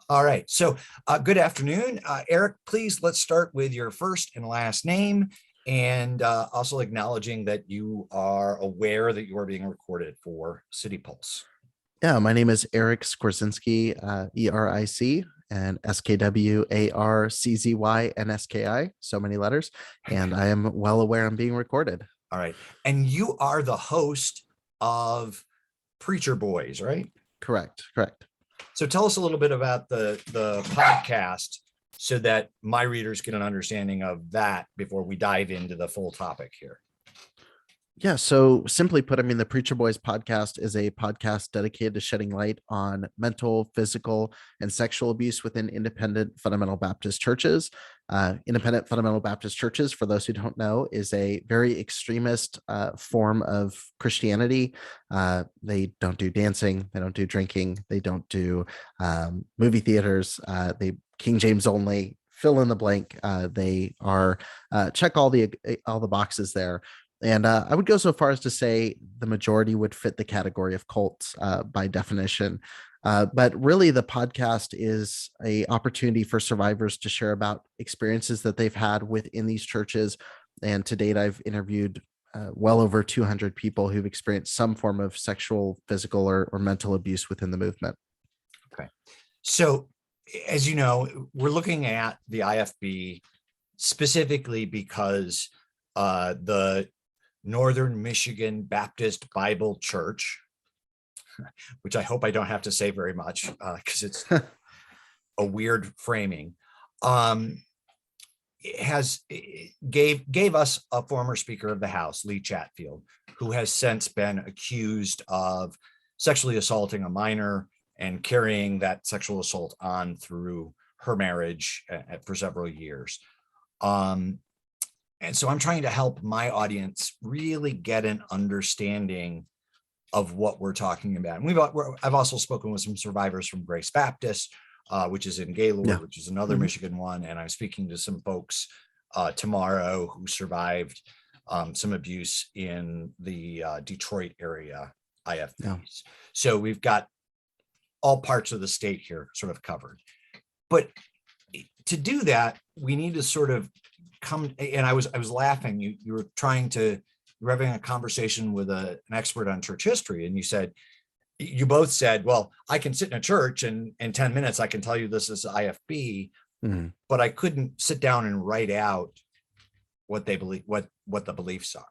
All right. So, good afternoon, Eric. Please let's start with your first and last name, and also acknowledging that you are aware that you are being recorded for City Pulse. Yeah, my name is Eric Skwarczynski, ERIC, and SKWARCZYNSKI, so many letters. And I am well aware I'm being recorded. All right. And you are the host of Preacher Boys, right? Correct. So tell us a little bit about the podcast so that my readers get an understanding of that before we dive into the full topic here. Yeah, so simply put, I mean, the Preacher Boys podcast is a podcast dedicated to shedding light on mental, physical, and sexual abuse within independent fundamental Baptist churches. Independent fundamental Baptist churches, for those who don't know, is a very extremist form of Christianity. They don't do dancing, they don't do drinking, they don't do movie theaters, they King James only, fill in the blank. They are check all the boxes there. And I would go so far as to say the majority would fit the category of cults by definition. But really, the podcast is an opportunity for survivors to share about experiences that they've had within these churches. And to date, I've interviewed well over 200 people who've experienced some form of sexual, physical, or mental abuse within the movement. Okay. So, as you know, we're looking at the IFB specifically because the Northern Michigan Baptist Bible Church, which I hope I don't have to say very much because it's a weird framing, gave us a former Speaker of the House, Lee Chatfield, who has since been accused of sexually assaulting a minor and carrying that sexual assault on through her marriage for several years. And so I'm trying to help my audience really get an understanding of what we're talking about. And I've also spoken with some survivors from Grace Baptist, which is in Gaylord, which is another Michigan one. And I'm speaking to some folks tomorrow who survived some abuse in the Detroit area IFBs. Yeah. So we've got all parts of the state here sort of covered. But to do that, we need to sort of come, and I was laughing. You were having a conversation with an expert on church history, and you both said, well, I can sit in a church and in 10 minutes I can tell you this is IFB, but I couldn't sit down and write out what they believe, what the beliefs are.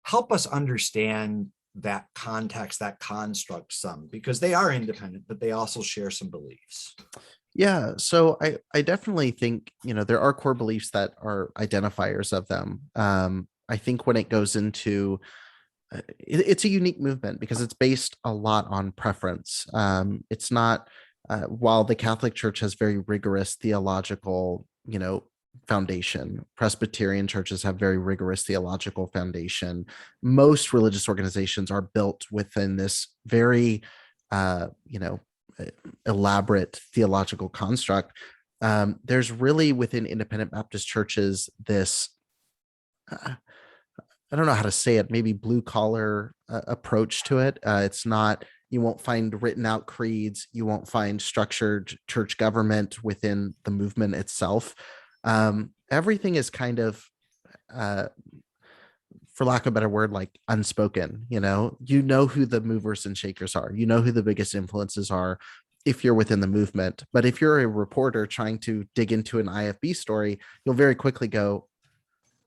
Help us understand that context, that construct some, because they are independent, but they also share some beliefs. Yeah, so I definitely think, there are core beliefs that are identifiers of them. I think when it goes into, it's a unique movement because it's based a lot on preference. It's not, while the Catholic Church has very rigorous theological, foundation, Presbyterian churches have very rigorous theological foundation. Most religious organizations are built within this very, elaborate theological construct. There's really within independent Baptist churches this, I don't know how to say it, maybe blue collar approach to it. It's not, you won't find written out creeds, you won't find structured church government within the movement itself. Everything is kind of, for lack of a better word, like unspoken. You know who the movers and shakers are, who the biggest influences are if you're within the movement. But if you're a reporter trying to dig into an IFB story, you'll very quickly go,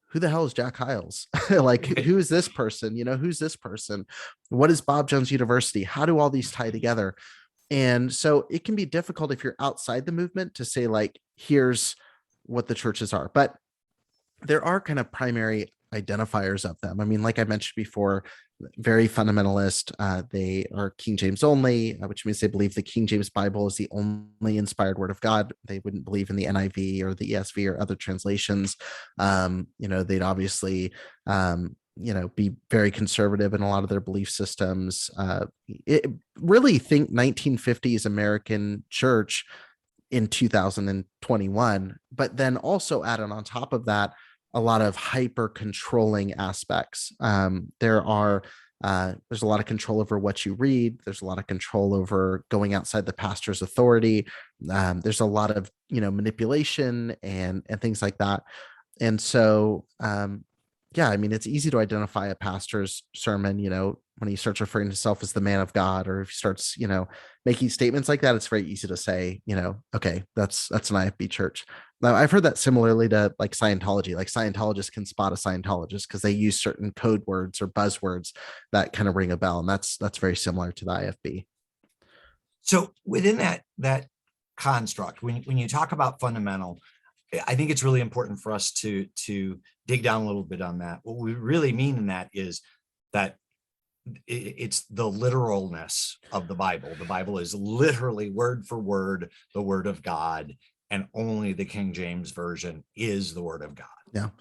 who the hell is Jack Hiles? Like, who is this person? Who's this person? What is Bob Jones University? How do all these tie together? And so it can be difficult if you're outside the movement to say, like, here's what the churches are. But there are kind of primary identifiers of them. I mean, like I mentioned before, very fundamentalist. They are King James only, which means they believe the King James Bible is the only inspired word of God. They wouldn't believe in the NIV or the ESV or other translations. They'd obviously, be very conservative in a lot of their belief systems. Really think 1950s American church in 2021, but then also added on top of that a lot of hyper controlling aspects. There are There's a lot of control over what you read. There's a lot of control over going outside the pastor's authority. There's a lot of, manipulation and things like that. And so, yeah, I mean, it's easy to identify a pastor's sermon, when he starts referring to himself as the man of God, or if he starts, making statements like that, it's very easy to say, okay, that's an IFB church. Now, I've heard that similarly to like Scientology. Like Scientologists can spot a Scientologist because they use certain code words or buzzwords that kind of ring a bell, and that's very similar to the IFB. So within that construct, when you talk about fundamental, I think it's really important for us to dig down a little bit on that. What we really mean in that is that it's the literalness of the Bible. The Bible is literally word for word the word of God, and only the King James version is the word of God.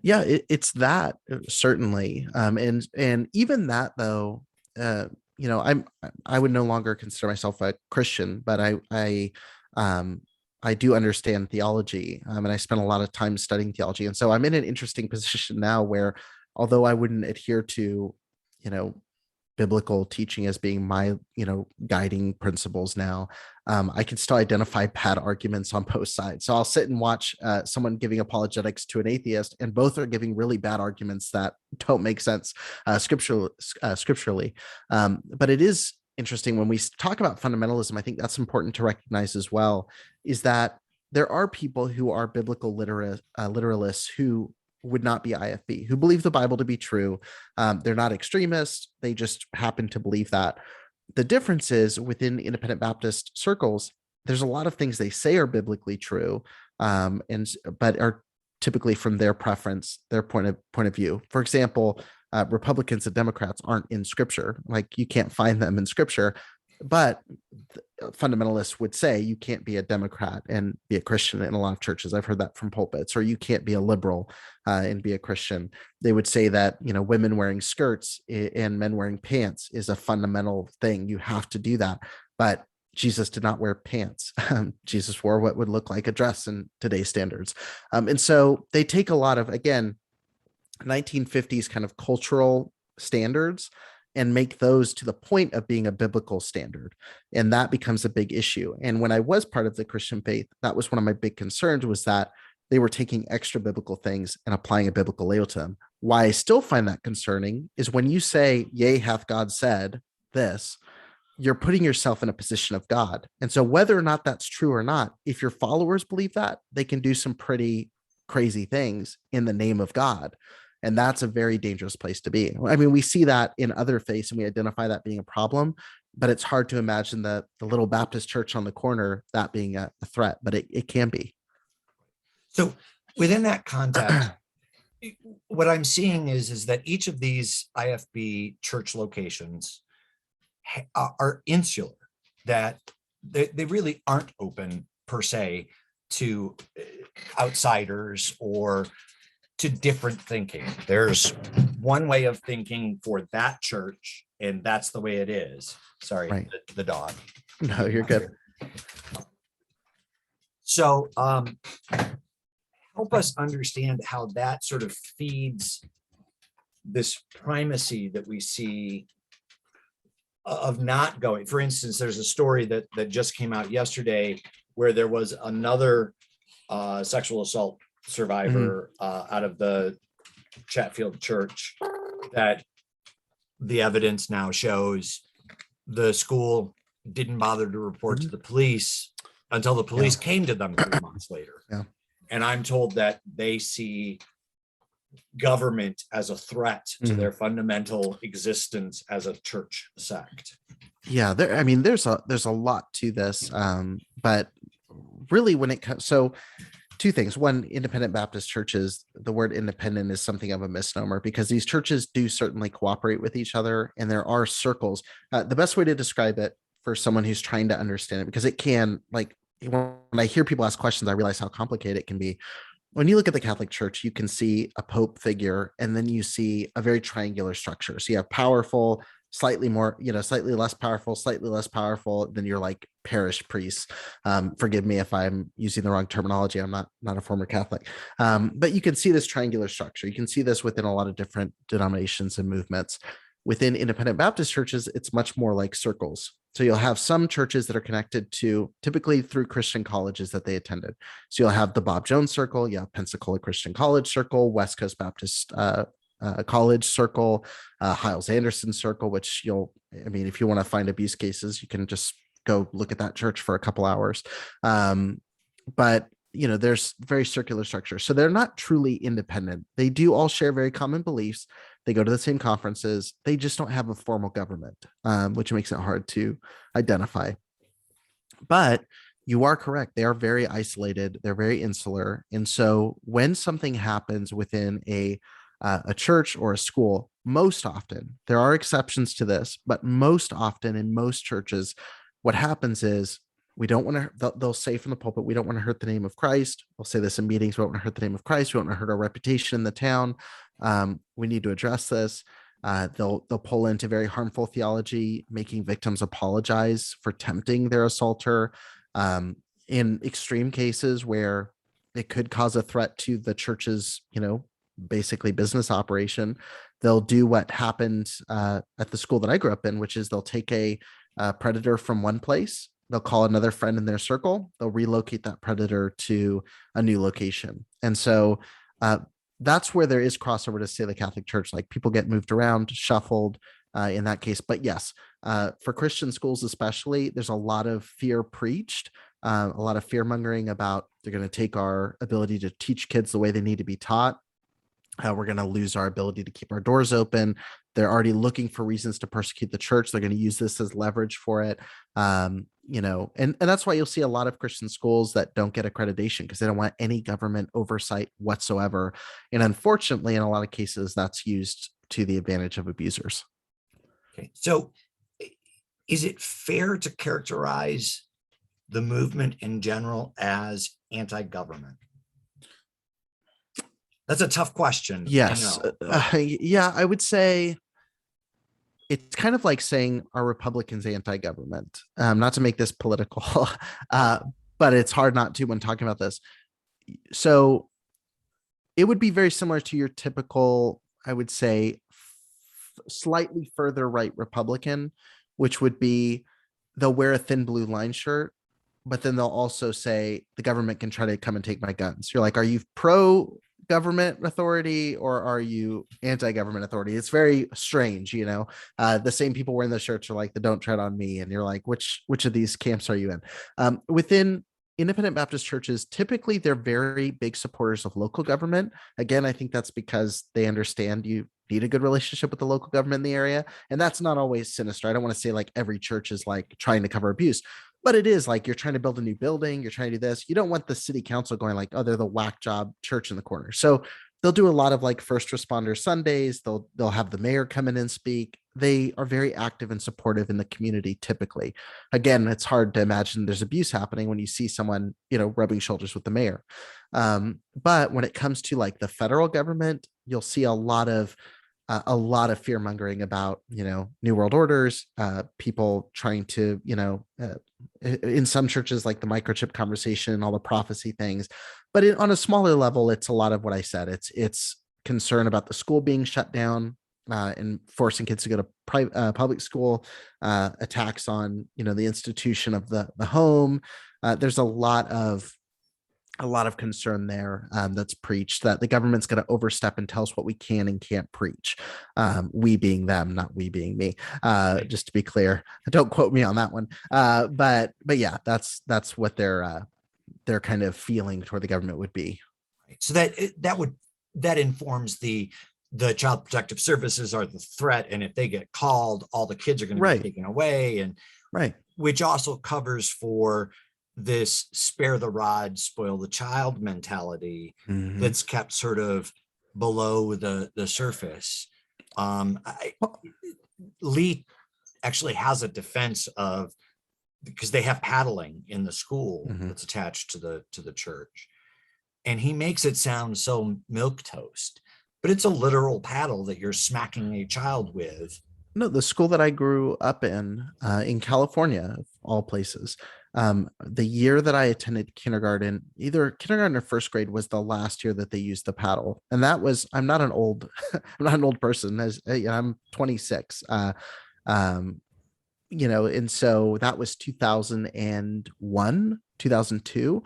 Yeah, it's that, certainly, and even that though, I would no longer consider myself a Christian, but I do understand theology, and I spent a lot of time studying theology, and so I'm in an interesting position now where, although I wouldn't adhere to, biblical teaching as being my, guiding principles now, I can still identify bad arguments on both sides. So I'll sit and watch someone giving apologetics to an atheist, and both are giving really bad arguments that don't make sense scripturally. But it is interesting when we talk about fundamentalism. I think that's important to recognize as well, is that there are people who are biblical literalists who would not be IFB, who believe the Bible to be true. They're not extremists. They just happen to believe that. The difference is within independent Baptist circles, there's a lot of things they say are biblically true, but are typically from their preference, their point of view. For example, Republicans and Democrats aren't in Scripture. Like, you can't find them in Scripture. But fundamentalists would say you can't be a Democrat and be a Christian in a lot of churches. I've heard that from pulpits. Or you can't be a liberal and be a Christian. They would say that, women wearing skirts and men wearing pants is a fundamental thing. You have to do that. But Jesus did not wear pants. Jesus wore what would look like a dress in today's standards. And so they take a lot of, again, 1950s kind of cultural standards and make those to the point of being a biblical standard. And that becomes a big issue. And when I was part of the Christian faith, that was one of my big concerns, was that they were taking extra biblical things and applying a biblical label to them. Why I still find that concerning is when you say, yea, hath God said this, you're putting yourself in a position of God. And so whether or not that's true or not, if your followers believe that, they can do some pretty crazy things in the name of God. And that's a very dangerous place to be. I mean, we see that in other faiths and we identify that being a problem, but it's hard to imagine the little Baptist church on the corner, that being a threat, but it can be. So within that context, what I'm seeing is that each of these IFB church locations are insular, that they really aren't open per se to outsiders or to different thinking. There's one way of thinking for that church, and that's the way it is. Sorry, right. the dog. No, you're good. So help us understand how that sort of feeds this primacy that we see of not going. For instance, there's a story that just came out yesterday where there was another sexual assault survivor out of the Chatfield church, that the evidence now shows the school didn't bother to report to the police until the police came to them 3 months later. And I'm told that they see government as a threat to their fundamental existence as a church sect. Yeah, there's a lot to this, but really when it comes, so two things. One, independent Baptist churches, the word independent is something of a misnomer, because these churches do certainly cooperate with each other, and there are circles. The best way to describe it for someone who's trying to understand it, because it can, like, when I hear people ask questions, I realize how complicated it can be. When you look at the Catholic Church, you can see a pope figure, and then you see a very triangular structure. So you have powerful, slightly more, slightly less powerful than your like parish priests. Forgive me if I'm using the wrong terminology. I'm not a former Catholic. But you can see this triangular structure. You can see this within a lot of different denominations and movements. Within independent Baptist churches, it's much more like circles. So you'll have some churches that are connected to, typically through Christian colleges that they attended. So you'll have the Bob Jones Circle, you have Pensacola Christian College Circle, West Coast Baptist College Circle, Hiles Anderson Circle, which if you want to find abuse cases, you can just go look at that church for a couple hours. But there's very circular structure. So they're not truly independent. They do all share very common beliefs. They go to the same conferences. They just don't have a formal government, which makes it hard to identify. But you are correct. They are very isolated. They're very insular. And so when something happens within a church or a school, most often, there are exceptions to this, but most often in most churches, what happens is we don't want to, they'll say from the pulpit, we don't want to hurt the name of Christ. We'll say this in meetings. We don't want to hurt the name of Christ. We don't want to hurt our reputation in the town. We need to address this. They'll pull into very harmful theology, making victims apologize for tempting their assaulter. In extreme cases where it could cause a threat to the church's, basically business operation, they'll do what happened at the school that I grew up in, which is they'll take a predator from one place. They'll call another friend in their circle. They'll relocate that predator to a new location. And so that's where there is crossover to, say, the Catholic Church. Like, people get moved around, shuffled in that case. But yes, for Christian schools especially, there's a lot of fear preached, a lot of fear mongering about they're going to take our ability to teach kids the way they need to be taught. We're going to lose our ability to keep our doors open. They're already looking for reasons to persecute the church. They're going to use this as leverage for it. And that's why you'll see a lot of Christian schools that don't get accreditation, because they don't want any government oversight whatsoever. And unfortunately, in a lot of cases, that's used to the advantage of abusers. Okay. So is it fair to characterize the movement in general as anti-government? That's a tough question. Yes. I would say it's kind of like saying, are Republicans anti-government? Not to make this political, but it's hard not to when talking about this. So it would be very similar to your typical, I would say, slightly further right Republican, which would be they'll wear a thin blue line shirt, but then they'll also say the government can try to come and take my guns. You're like, are you pro government authority or are you anti-government authority? It's very strange. The same people wearing the shirts are like the don't tread on me, and you're like, which of these camps are you in? Within independent Baptist churches, typically they're very big supporters of local government. Again, I think that's because they understand you need a good relationship with the local government in the area, and that's not always sinister. I don't want to say like every church is like trying to cover abuse, but it is like you're trying to build a new building, you're trying to do this. You don't want the city council going like, oh, they're the whack job church in the corner. So they'll do a lot of like first responder Sundays. They'll have the mayor come in and speak. They are very active and supportive in the community typically. Again, it's hard to imagine there's abuse happening when you see someone, rubbing shoulders with the mayor. But when it comes to like the federal government, you'll see a lot of fear mongering about, New World Orders, people trying to, in some churches, like the microchip conversation, all the prophecy things. But on a smaller level, it's a lot of what I said. It's concern about the school being shut down and forcing kids to go to public school, attacks on, the institution of the home. There's a lot of concern there that's preached that the government's going to overstep and tell us what we can and can't preach. We being them, not we being me. Just to be clear, don't quote me on that one. But yeah, that's what their kind of feeling toward the government would be. So that informs the Child Protective Services are the threat, and if they get called, all the kids are going to be taken away, and which also covers for this spare the rod, spoil the child mentality that's kept sort of below the surface. Lee actually has a defense of, because they have paddling in the school that's attached to the church, and he makes it sound so milquetoast, but it's a literal paddle that you're smacking a child with. No, the school that I grew up in California, of all places, The year that I attended kindergarten, either kindergarten or first grade, was the last year that they used the paddle. And that was, I'm not an old, I'm not an old person, as I'm 26. Um, and so that was 2001, 2002,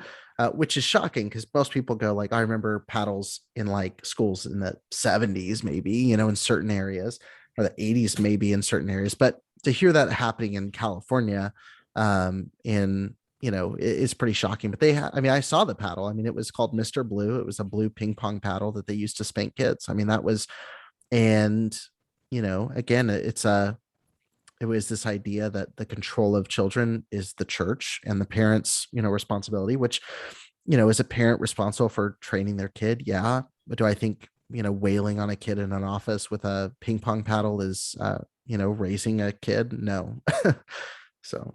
which is shocking because most people go like, I remember paddles in like schools in the 70s, maybe, in certain areas, or the 80s, maybe in certain areas. But to hear that happening in California, is pretty shocking. But I saw the paddle. I mean, it was called Mr. Blue. It was a blue ping pong paddle that they used to spank kids. I mean, that was, and, again, it was this idea that the control of children is the church and the parents, responsibility, which, is a parent responsible for training their kid? Yeah. But do I think, wailing on a kid in an office with a ping pong paddle is, raising a kid? No. So.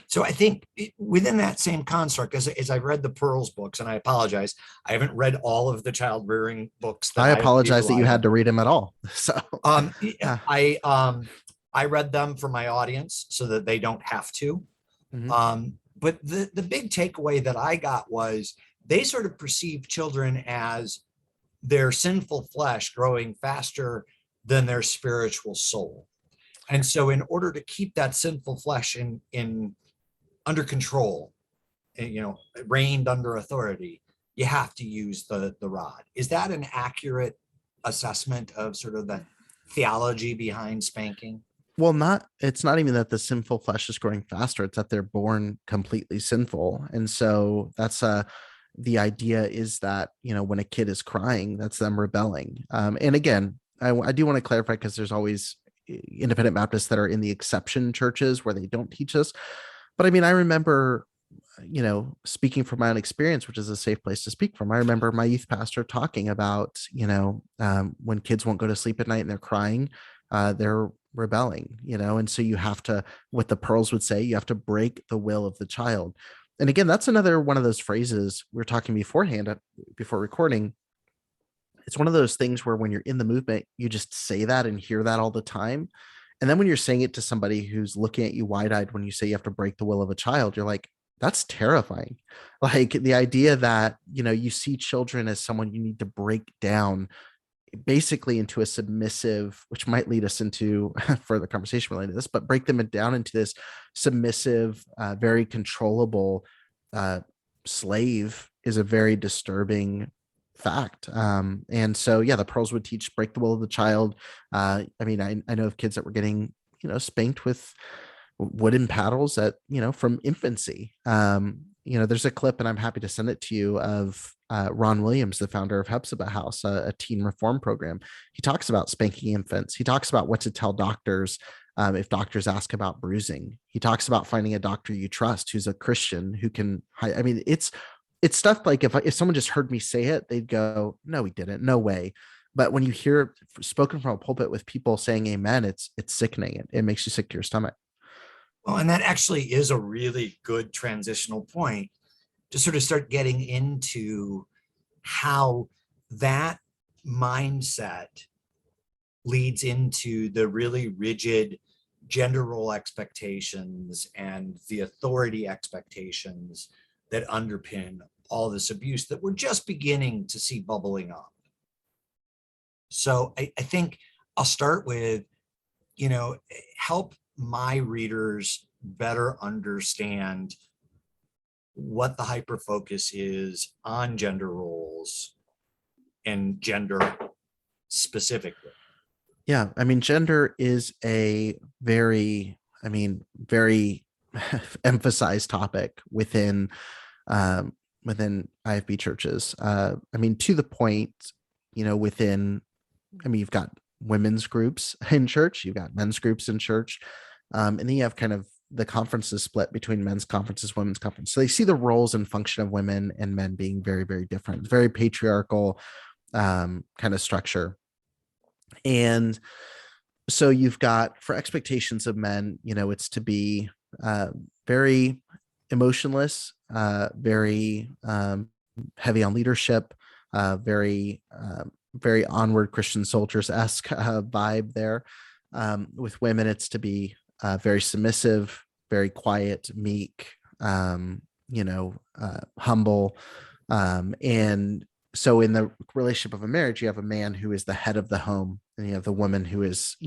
So I think within that same construct, as I read the Pearls books, and I apologize, I haven't read all of the child rearing books that I IFB apologize that you relied had on. to read them at all. So, I read them for my audience so that they don't have to. mhm. But the big takeaway that I got was they sort of perceive children as their sinful flesh growing faster than their spiritual soul. And so in order to keep that sinful flesh in under control, reigned under authority, you have to use the rod. Is that an accurate assessment of sort of the theology behind spanking? Well, it's not even that the sinful flesh is growing faster. It's that they're born completely sinful. And so that's the idea is that, when a kid is crying, that's them rebelling. And again, I do want to clarify because there's always independent Baptists that are in the exception churches where they don't teach us. But I remember, speaking from my own experience, which is a safe place to speak from. I remember my youth pastor talking about, when kids won't go to sleep at night and they're crying, they're rebelling, and so you have to, what the Pearls would say, you have to break the will of the child. And again, that's another one of those phrases we were talking beforehand, before recording. It's one of those things where when you're in the movement, you just say that and hear that all the time. And then when you're saying it to somebody who's looking at you wide-eyed when you say you have to break the will of a child, you're like, that's terrifying. Like the idea that, you see children as someone you need to break down basically into a submissive, which might lead us into further conversation related to this, but break them down into this submissive, very controllable slave is a very disturbing fact. And so, yeah, the Pearls would teach break the will of the child. I know of kids that were getting, spanked with wooden paddles from infancy. There's a clip, and I'm happy to send it to you, of Ron Williams, the founder of Hepzibah House, a teen reform program. He talks about spanking infants. He talks about what to tell doctors if doctors ask about bruising. He talks about finding a doctor you trust who's a Christian who can. It's stuff like if someone just heard me say it, they'd go, "No, we didn't. No way." But when you hear it spoken from a pulpit with people saying "Amen," it's sickening. It makes you sick to your stomach. Well, and that actually is a really good transitional point to sort of start getting into how that mindset leads into the really rigid gender role expectations and the authority expectations that underpin all this abuse that we're just beginning to see bubbling up. So I think I'll start with, help my readers better understand what the hyper focus is on gender roles and gender specifically. Yeah, gender is a very, very emphasized topic within IFB churches. To the point, within, you've got women's groups in church, you've got men's groups in church, and then you have kind of the conferences split between men's conferences, women's conferences. So they see the roles and function of women and men being very, very different, very patriarchal kind of structure. And so you've got, for expectations of men, it's to be very emotionless, very heavy on leadership, very onward Christian soldiers-esque vibe there. With women, it's to be very submissive, very quiet, meek, humble. And so in the relationship of a marriage, you have a man who is the head of the home, and you have the woman who is,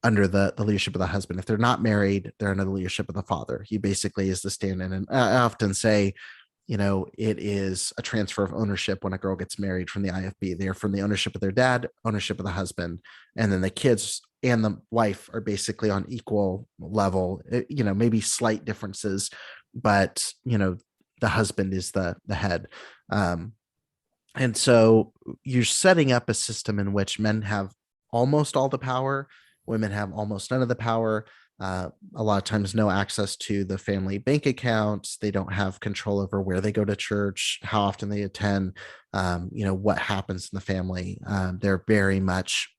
under the leadership of the husband. If they're not married, they're under the leadership of the father. He basically is the stand-in. And I often say, it is a transfer of ownership when a girl gets married from the IFB. They're from the ownership of their dad, ownership of the husband, and then the kids and the wife are basically on equal level, maybe slight differences, but, the husband is the head. And so you're setting up a system in which men have almost all the power, women have almost none of the power. A lot of times no access to the family bank accounts. They don't have control over where they go to church, how often they attend, what happens in the family. They're very much,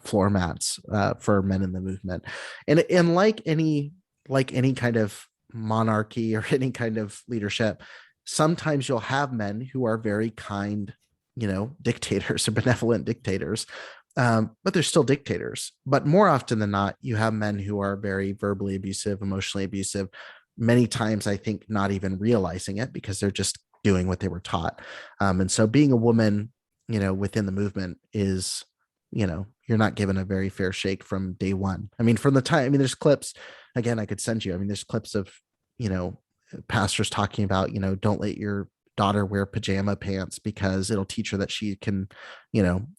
floor mats for men in the movement. And like any kind of monarchy or any kind of leadership, sometimes you'll have men who are very kind, dictators or benevolent dictators. But they're still dictators. But more often than not, you have men who are very verbally abusive, emotionally abusive, many times, I think, not even realizing it because they're just doing what they were taught. And so being a woman, within the movement is, you're not given a very fair shake from day one. I mean, from the time, there's clips, again, I could send you, there's clips of, pastors talking about, don't let your daughter wear pajama pants because it'll teach her that she can,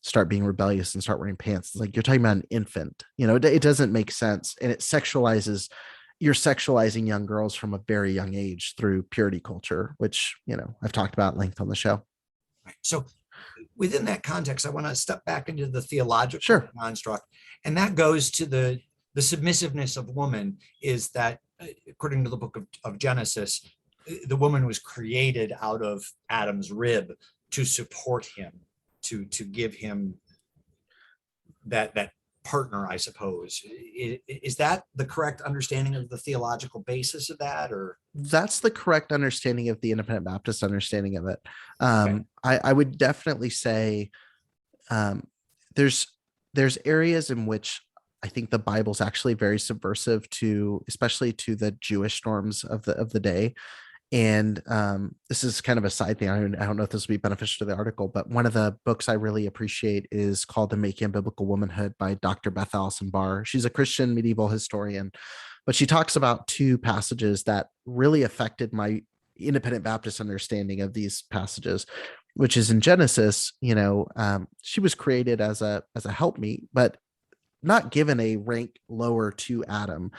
start being rebellious and start wearing pants. It's like, you're talking about an infant, it doesn't make sense. And you're sexualizing young girls from a very young age through purity culture, which, I've talked about at length on the show. Right. So within that context, I want to step back into the theological construct. And that goes to the submissiveness of woman, is that according to the book of Genesis, the woman was created out of Adam's rib to support him, to give him that partner, I suppose. Is that the correct understanding of the theological basis of that, or? That's the correct understanding of the Independent Baptist understanding of it. Okay. I would definitely say there's areas in which I think the Bible's actually very subversive to, especially to the Jewish norms of the day. And this is kind of a side thing. I don't know if this will be beneficial to the article, but one of the books I really appreciate is called The Making of Biblical Womanhood by Dr. Beth Allison Barr. She's a Christian medieval historian, but she talks about two passages that really affected my Independent Baptist understanding of these passages, which is in Genesis. She was created as a helpmeet, but not given a rank lower to Adam.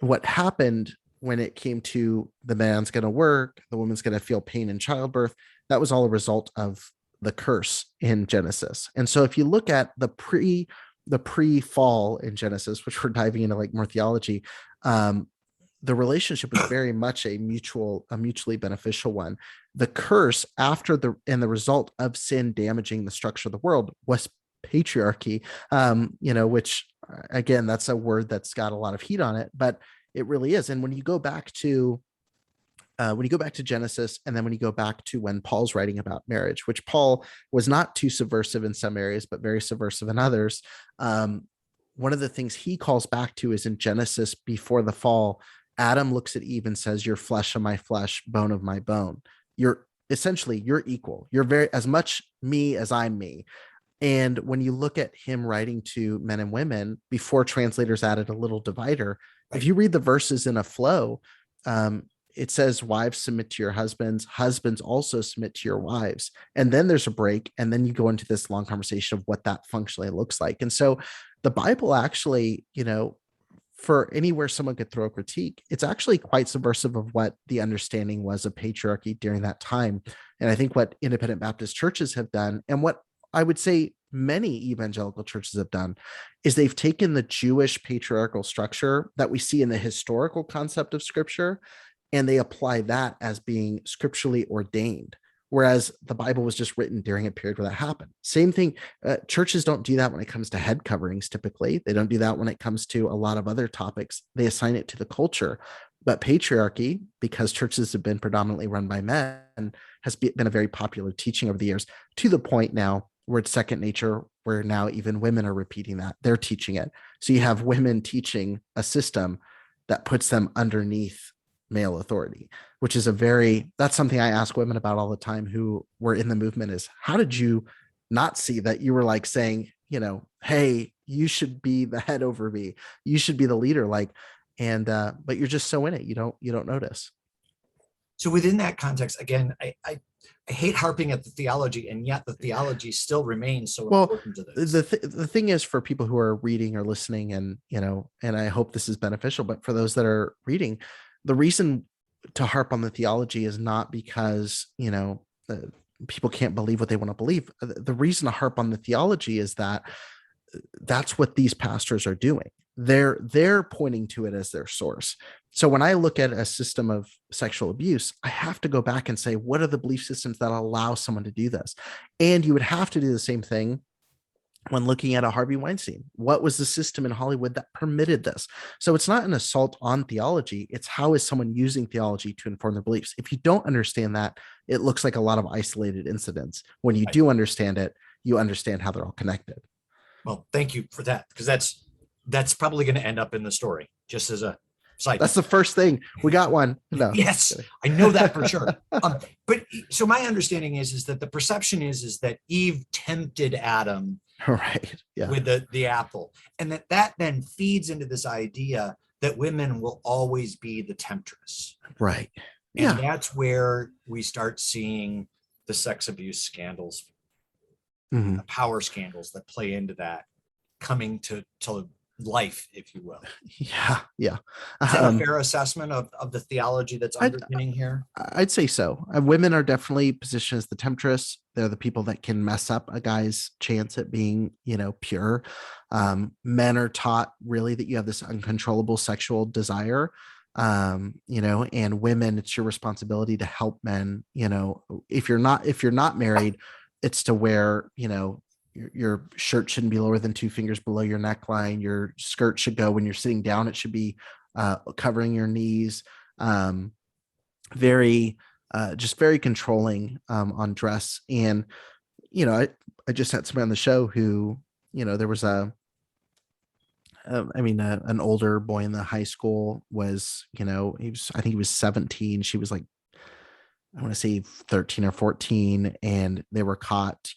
What happened when it came to the man's going to work, the woman's going to feel pain in childbirth, that was all a result of the curse in Genesis. And so if you look at the pre-fall in Genesis, which we're diving into like more theology, the relationship was very much a mutually beneficial one. The curse after the result of sin damaging the structure of the world was patriarchy, which again, that's a word that's got a lot of heat on it, but it really is. And when you go back to Genesis, and then when you go back to when Paul's writing about marriage, which Paul was not too subversive in some areas, but very subversive in others. One of the things he calls back to is in Genesis before the fall, Adam looks at Eve and says, "You're flesh of my flesh, bone of my bone." You're equal. You're very as much me as I'm me. And when you look at him writing to men and women before translators added a little divider, if you read the verses in a flow, it says, wives submit to your husbands, husbands also submit to your wives. And then there's a break. And then you go into this long conversation of what that functionally looks like. And so the Bible actually, for anywhere someone could throw a critique, it's actually quite subversive of what the understanding was of patriarchy during that time. And I think what Independent Baptist churches have done, and what I would say many evangelical churches have done, is they've taken the Jewish patriarchal structure that we see in the historical concept of scripture, and they apply that as being scripturally ordained, whereas the Bible was just written during a period where that happened. Same thing. Churches don't do that when it comes to head coverings. Typically, they don't do that when it comes to a lot of other topics. They assign it to the culture. But patriarchy, because churches have been predominantly run by men, has been a very popular teaching over the years, to the point now where it's second nature, where now even women are repeating that. They're teaching it. So you have women teaching a system that puts them underneath male authority, which is that's something I ask women about all the time who were in the movement is, how did you not see that you were like saying, hey, you should be the head over me. You should be the leader. But you're just so in it. You don't notice. So within that context, again, I hate harping at the theology, and yet the theology still remains so important to this. The thing is, for people who are reading or listening, and I hope this is beneficial, but for those that are reading, the reason to harp on the theology is not because people can't believe what they want to believe. The reason to harp on the theology is that that's what these pastors are doing. They're pointing to it as their source. So when I look at a system of sexual abuse, I have to go back and say, what are the belief systems that allow someone to do this? And you would have to do the same thing when looking at a Harvey Weinstein. What was the system in Hollywood that permitted this? So it's not an assault on theology. It's how is someone using theology to inform their beliefs? If you don't understand that, it looks like a lot of isolated incidents. When you do understand it, you understand how they're all connected. Well, thank you for that, because that's probably going to end up in the story, just as a side. That's the first thing. We got one. No. Yes, I know that for sure. But so my understanding is that the perception is that Eve tempted Adam right. Yeah. with the apple, and that then feeds into this idea that women will always be the temptress. Right. And that's where we start seeing the sex abuse scandals, the power scandals that play into that coming to life, if you will. Yeah. Is that a fair assessment of the theology that's underpinning here? I'd say so. Women are definitely positioned as the temptress. They're the people that can mess up a guy's chance at being, pure. Men are taught really that you have this uncontrollable sexual desire. And women, it's your responsibility to help men. If you're not married, it's to wear, your shirt shouldn't be lower than 2 fingers below your neckline. Your skirt should go when you're sitting down. It should be covering your knees. Very controlling on dress. And, I just had somebody on the show who, there was an older boy in the high school was, I think he was 17. She was like, I want to say 13 or 14, and they were caught,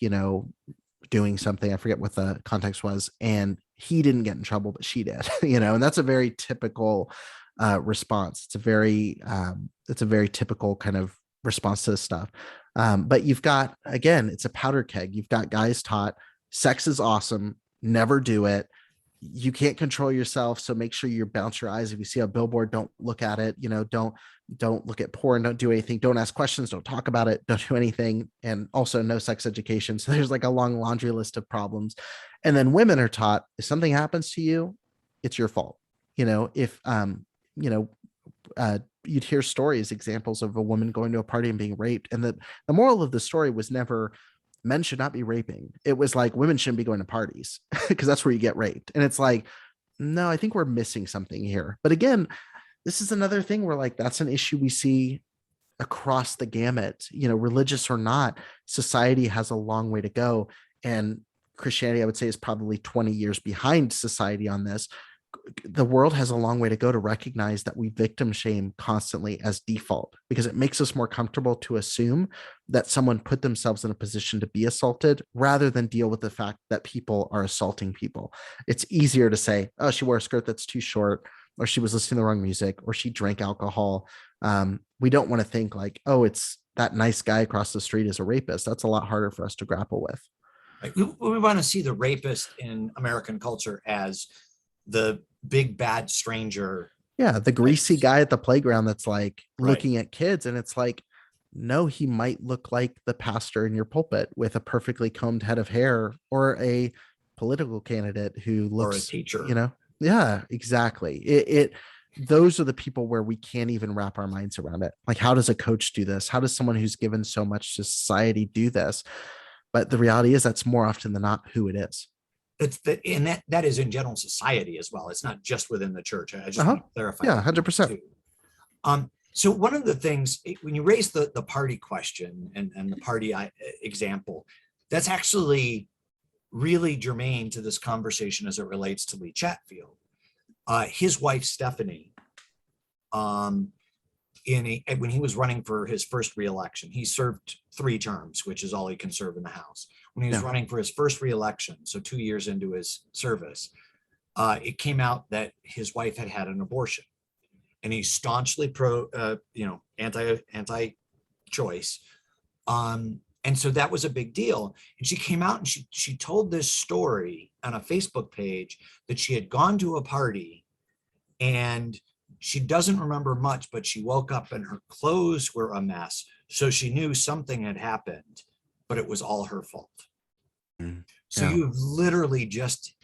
doing something. I forget what the context was, and he didn't get in trouble, but she did, and that's a very typical response. It's a very typical kind of response to this stuff. But you've got, again, it's a powder keg. You've got guys taught sex is awesome, never do it. You can't control yourself, so make sure you bounce your eyes. If you see a billboard, don't look at it. Don't look at porn. Don't do anything. Don't ask questions. Don't talk about it. Don't do anything. And also no sex education. So there's like a long laundry list of problems. And then women are taught, if something happens to you, it's your fault. If you'd hear stories, examples of a woman going to a party and being raped, and the moral of the story was never men should not be raping. It was like women shouldn't be going to parties because that's where you get raped. And it's like, no, I think we're missing something here. But again, this is another thing where like that's an issue we see across the gamut, religious or not. Society has a long way to go, and Christianity, I would say, is probably 20 years behind society on this. The world has a long way to go to recognize that we victim shame constantly as default, because it makes us more comfortable to assume that someone put themselves in a position to be assaulted rather than deal with the fact that people are assaulting people. It's easier to say, oh, she wore a skirt that's too short, or she was listening to the wrong music, or she drank alcohol. We don't want to think like, oh, it's that nice guy across the street is a rapist. That's a lot harder for us to grapple with. Right. We want to see the rapist in American culture as the big bad stranger. Yeah, the greasy guy at the playground that's like looking Right. at kids, and it's like, no, he might look like the pastor in your pulpit with a perfectly combed head of hair, or a political candidate who looks, or a teacher. Yeah, exactly. Those are the people where we can't even wrap our minds around it. Like, how does a coach do this? How does someone who's given so much to society do this? But the reality is that's more often than not who it is. And that is in general society as well. It's not just within the church. I just want to clarify. Yeah, 100%. So one of the things, when you raise the party question and the party example, that's actually really germane to this conversation as it relates to Lee Chatfield. His wife, Stephanie, when he was running for his first reelection. He served 3 terms, which is all he can serve in the House. When he was running for his first reelection, so 2 years into his service, it came out that his wife had had an abortion, and he's staunchly anti-choice. And so that was a big deal. And she came out and she told this story on a Facebook page that she had gone to a party and she doesn't remember much, but she woke up and her clothes were a mess. So she knew something had happened, but it was all her fault. So you've literally just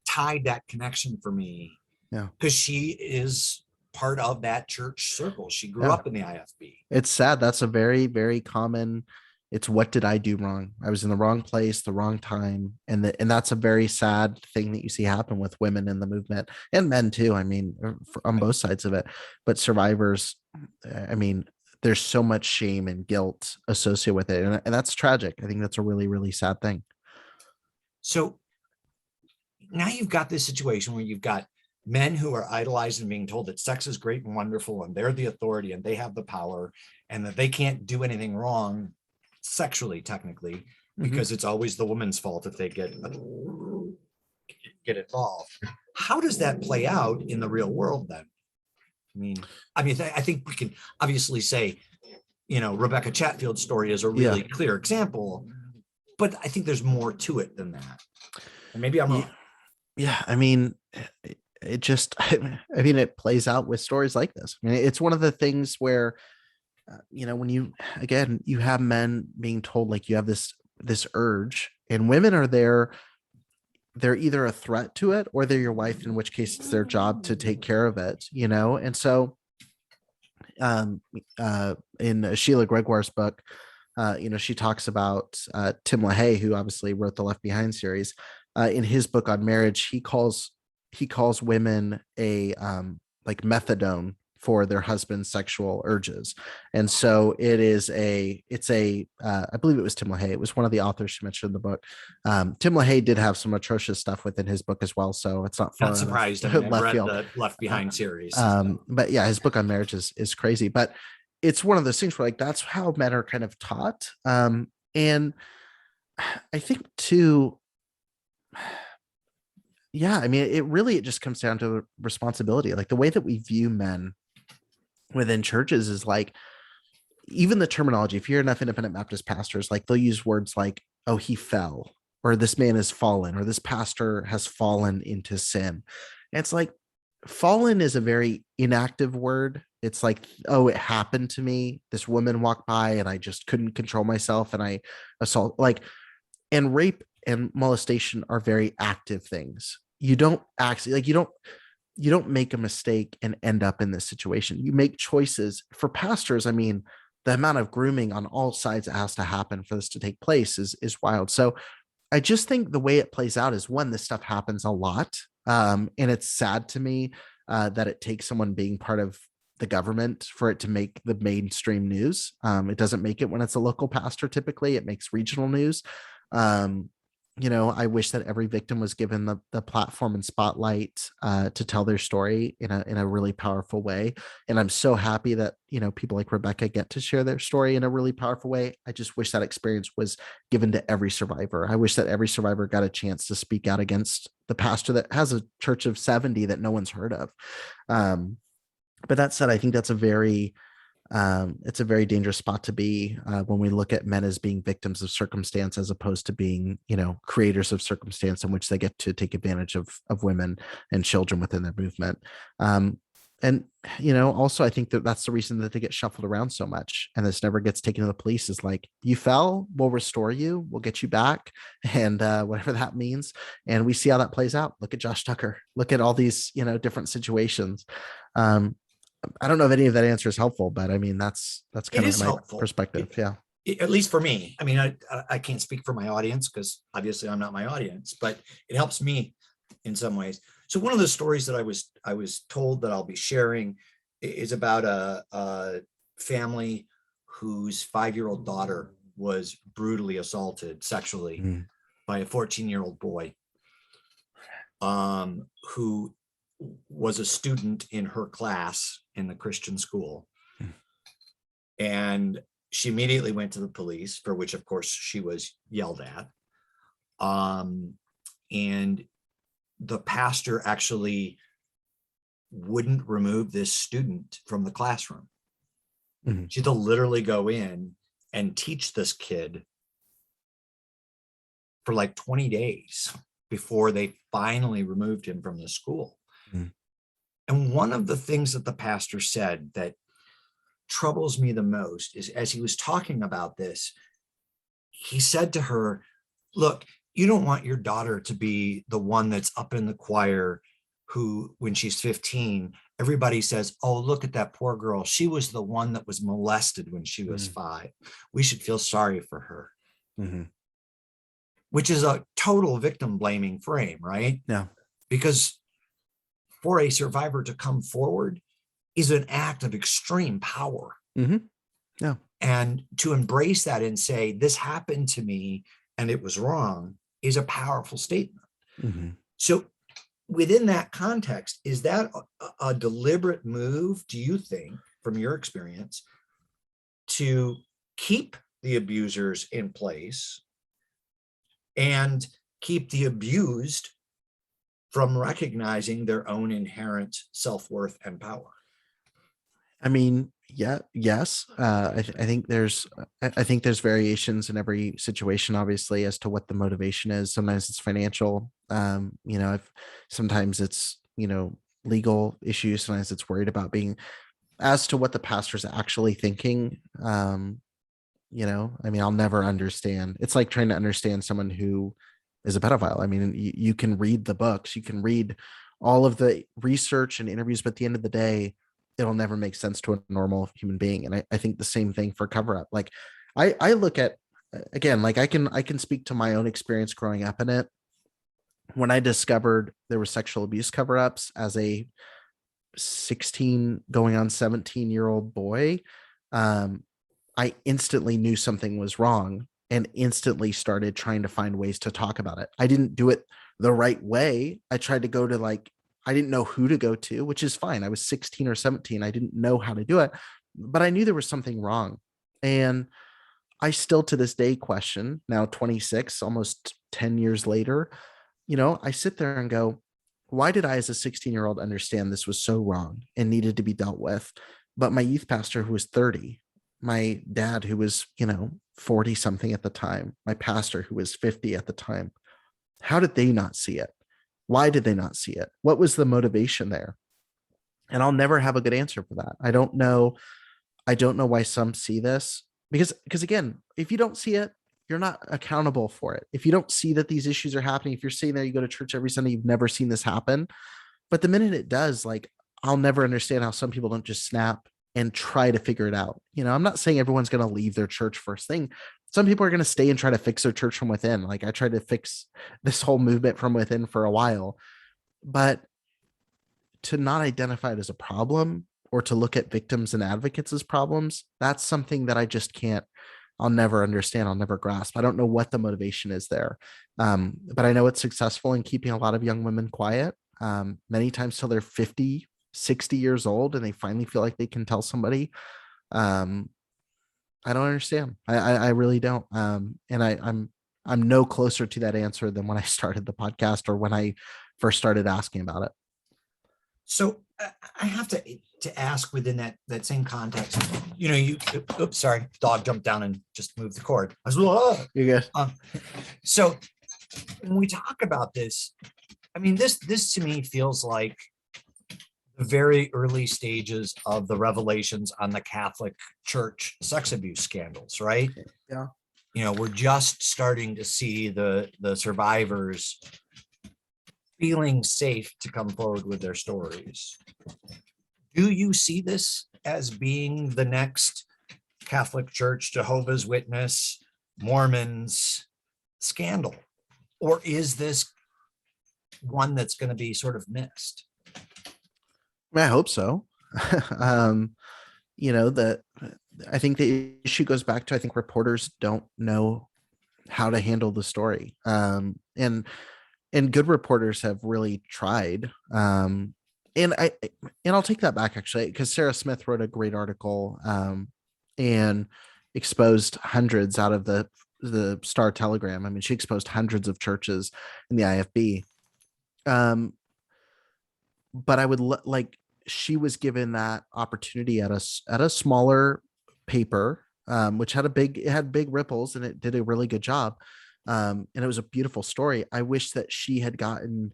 tied that connection for me. Because she is part of that church circle. She grew up in the IFB. It's sad. That's a very, very common. It's what did I do wrong? I was in the wrong place, the wrong time. And that's a very sad thing that you see happen with women in the movement and men too. I mean, on both sides of it, but survivors, I mean, there's so much shame and guilt associated with it. And that's tragic. I think that's a really, really sad thing. So now you've got this situation where you've got men who are idolized and being told that sex is great and wonderful and they're the authority and they have the power and that they can't do anything wrong sexually, technically, because it's always the woman's fault if they get involved. How does that play out in the real world then? I mean, I think we can obviously say, Rebecca Chatfield's story is a really clear example, but I think there's more to it than that. And maybe I'm wrong. Yeah, I mean, it plays out with stories like this. I mean, it's one of the things where, when you have men being told like you have this urge, and women are there, they're either a threat to it or they're your wife, in which case it's their job to take care of it, And so, in Sheila Gregoire's book, she talks about Tim LaHaye, who obviously wrote the Left Behind series. In his book on marriage, he calls women a like methadone for their husband's sexual urges. And so I believe it was Tim LaHaye. It was one of the authors she mentioned in the book. Tim LaHaye did have some atrocious stuff within his book as well. So it's not surprised. I mean, I've read the Left Behind series. But yeah, his book on marriage is crazy, but it's one of those things where like, that's how men are kind of taught. And I think too, I mean, it just comes down to responsibility. Like the way that we view men within churches is like, even the terminology, if you're enough independent Baptist pastors, like they'll use words like, oh, he fell, or this man has fallen, or this pastor has fallen into sin. And it's like, fallen is a very inactive word. It's like, oh, it happened to me. This woman walked by and I just couldn't control myself and I assault, and rape and molestation are very active things. You don't actually you don't make a mistake and end up in this situation. You make choices. For pastors, I mean, the amount of grooming on all sides that has to happen for this to take place is wild. So I just think the way it plays out is, one, this stuff happens a lot. And it's sad to me that it takes someone being part of the government for it to make the mainstream news. It doesn't make it when it's a local pastor. Typically it makes regional news. I wish that every victim was given the platform and spotlight to tell their story in a really powerful way. And I'm so happy that, people like Rebecca get to share their story in a really powerful way. I just wish that experience was given to every survivor. I wish that every survivor got a chance to speak out against the pastor that has a church of 70 that no one's heard of. But that said, I think that's it's a very dangerous spot to be when we look at men as being victims of circumstance, as opposed to being, creators of circumstance in which they get to take advantage of women and children within their movement. And also I think that's the reason that they get shuffled around so much, and this never gets taken to the police, is like, you fell, we'll restore you, we'll get you back, and whatever that means. And we see how that plays out. Look at Josh Tucker, look at all these, different situations. I don't know if any of that answer is helpful, but I mean, that's kind of my helpful perspective. At least for me. I mean, I can't speak for my audience because obviously I'm not my audience, but it helps me in some ways. So one of the stories that I was told that I'll be sharing is about a family whose 5-year-old daughter was brutally assaulted sexually by a 14-year-old boy, who was a student in her class in the Christian school. And she immediately went to the police, for which, of course, she was yelled at. And the pastor actually wouldn't remove this student from the classroom. Mm-hmm. She had to literally go in and teach this kid for like 20 days before they finally removed him from the school. Mm-hmm. And one of the things that the pastor said that troubles me the most is, as he was talking about this, he said to her, look, you don't want your daughter to be the one that's up in the choir who, when she's 15, everybody says, oh, look at that poor girl. She was the one that was molested when she was 5. We should feel sorry for her. Mm-hmm. Which is a total victim blaming frame, right? Yeah. Because for a survivor to come forward is an act of extreme power. Mm-hmm. Yeah. And to embrace that and say, this happened to me and it was wrong, is a powerful statement. Mm-hmm. So within that context, is that a deliberate move, do you think, from your experience, to keep the abusers in place and keep the abused from recognizing their own inherent self-worth and power? I mean, yes. I think there's variations in every situation, obviously, as to what the motivation is. Sometimes it's financial. Sometimes it's, legal issues. Sometimes it's worried about being, as to what the pastor's actually thinking. I'll never understand. It's like trying to understand someone who is a pedophile. I mean, you can read the books, you can read all of the research and interviews, but at the end of the day, it'll never make sense to a normal human being. And I think the same thing for cover up. Like I look at, again, like I can speak to my own experience growing up in it. When I discovered there were sexual abuse cover ups as a 16 going on 17-year-old boy, I instantly knew something was wrong and instantly started trying to find ways to talk about it. I didn't do it the right way. I tried to go to I didn't know who to go to, which is fine. I was 16 or 17. I didn't know how to do it, but I knew there was something wrong. And I still to this day question, now 26, almost 10 years later, I sit there and go, why did I as a 16-year-old understand this was so wrong and needed to be dealt with? But my youth pastor who was 30, my dad who was, 40 something at the time, my pastor who was 50 at the time, how did they not see it? Why did they not see it? What was the motivation there? And I'll never have a good answer for that. I don't know why some see this because again, if you don't see it, you're not accountable for it. If you don't see that these issues are happening, if you're sitting there, you go to church every Sunday, you've never seen this happen. But the minute it does, I'll never understand how some people don't just snap and try to figure it out. I'm not saying everyone's going to leave their church first thing. Some people are going to stay and try to fix their church from within. I tried to fix this whole movement from within for a while, but to not identify it as a problem or to look at victims and advocates as problems, that's something that I just can't, I'll never understand. I'll never grasp. I don't know what the motivation is there. But I know it's successful in keeping a lot of young women quiet, many times till they're 50, 60 years old, and they finally feel like they can tell somebody. I don't understand. I really don't. And I'm no closer to that answer than when I started the podcast or when I first started asking about it. So I have to ask within that same context, oops, sorry, dog jumped down and just moved the cord. I was, oh. You're good. So when we talk about this, I mean, this to me feels like the very early stages of the revelations on the Catholic Church sex abuse scandals, right? Yeah. We're just starting to see the survivors feeling safe to come forward with their stories. Do you see this as being the next Catholic Church, Jehovah's Witness, Mormons scandal? Or is this one that's going to be sort of mixed? I hope so. I think the issue goes back to, I think reporters don't know how to handle the story. And good reporters have really tried. and I'll take that back actually, because Sarah Smith wrote a great article and exposed hundreds out of the Star Telegram. I mean, she exposed hundreds of churches in the IFB. But I would like, she was given that opportunity at a smaller paper, which had it had big ripples, and it did a really good job. And it was a beautiful story. I wish that she had gotten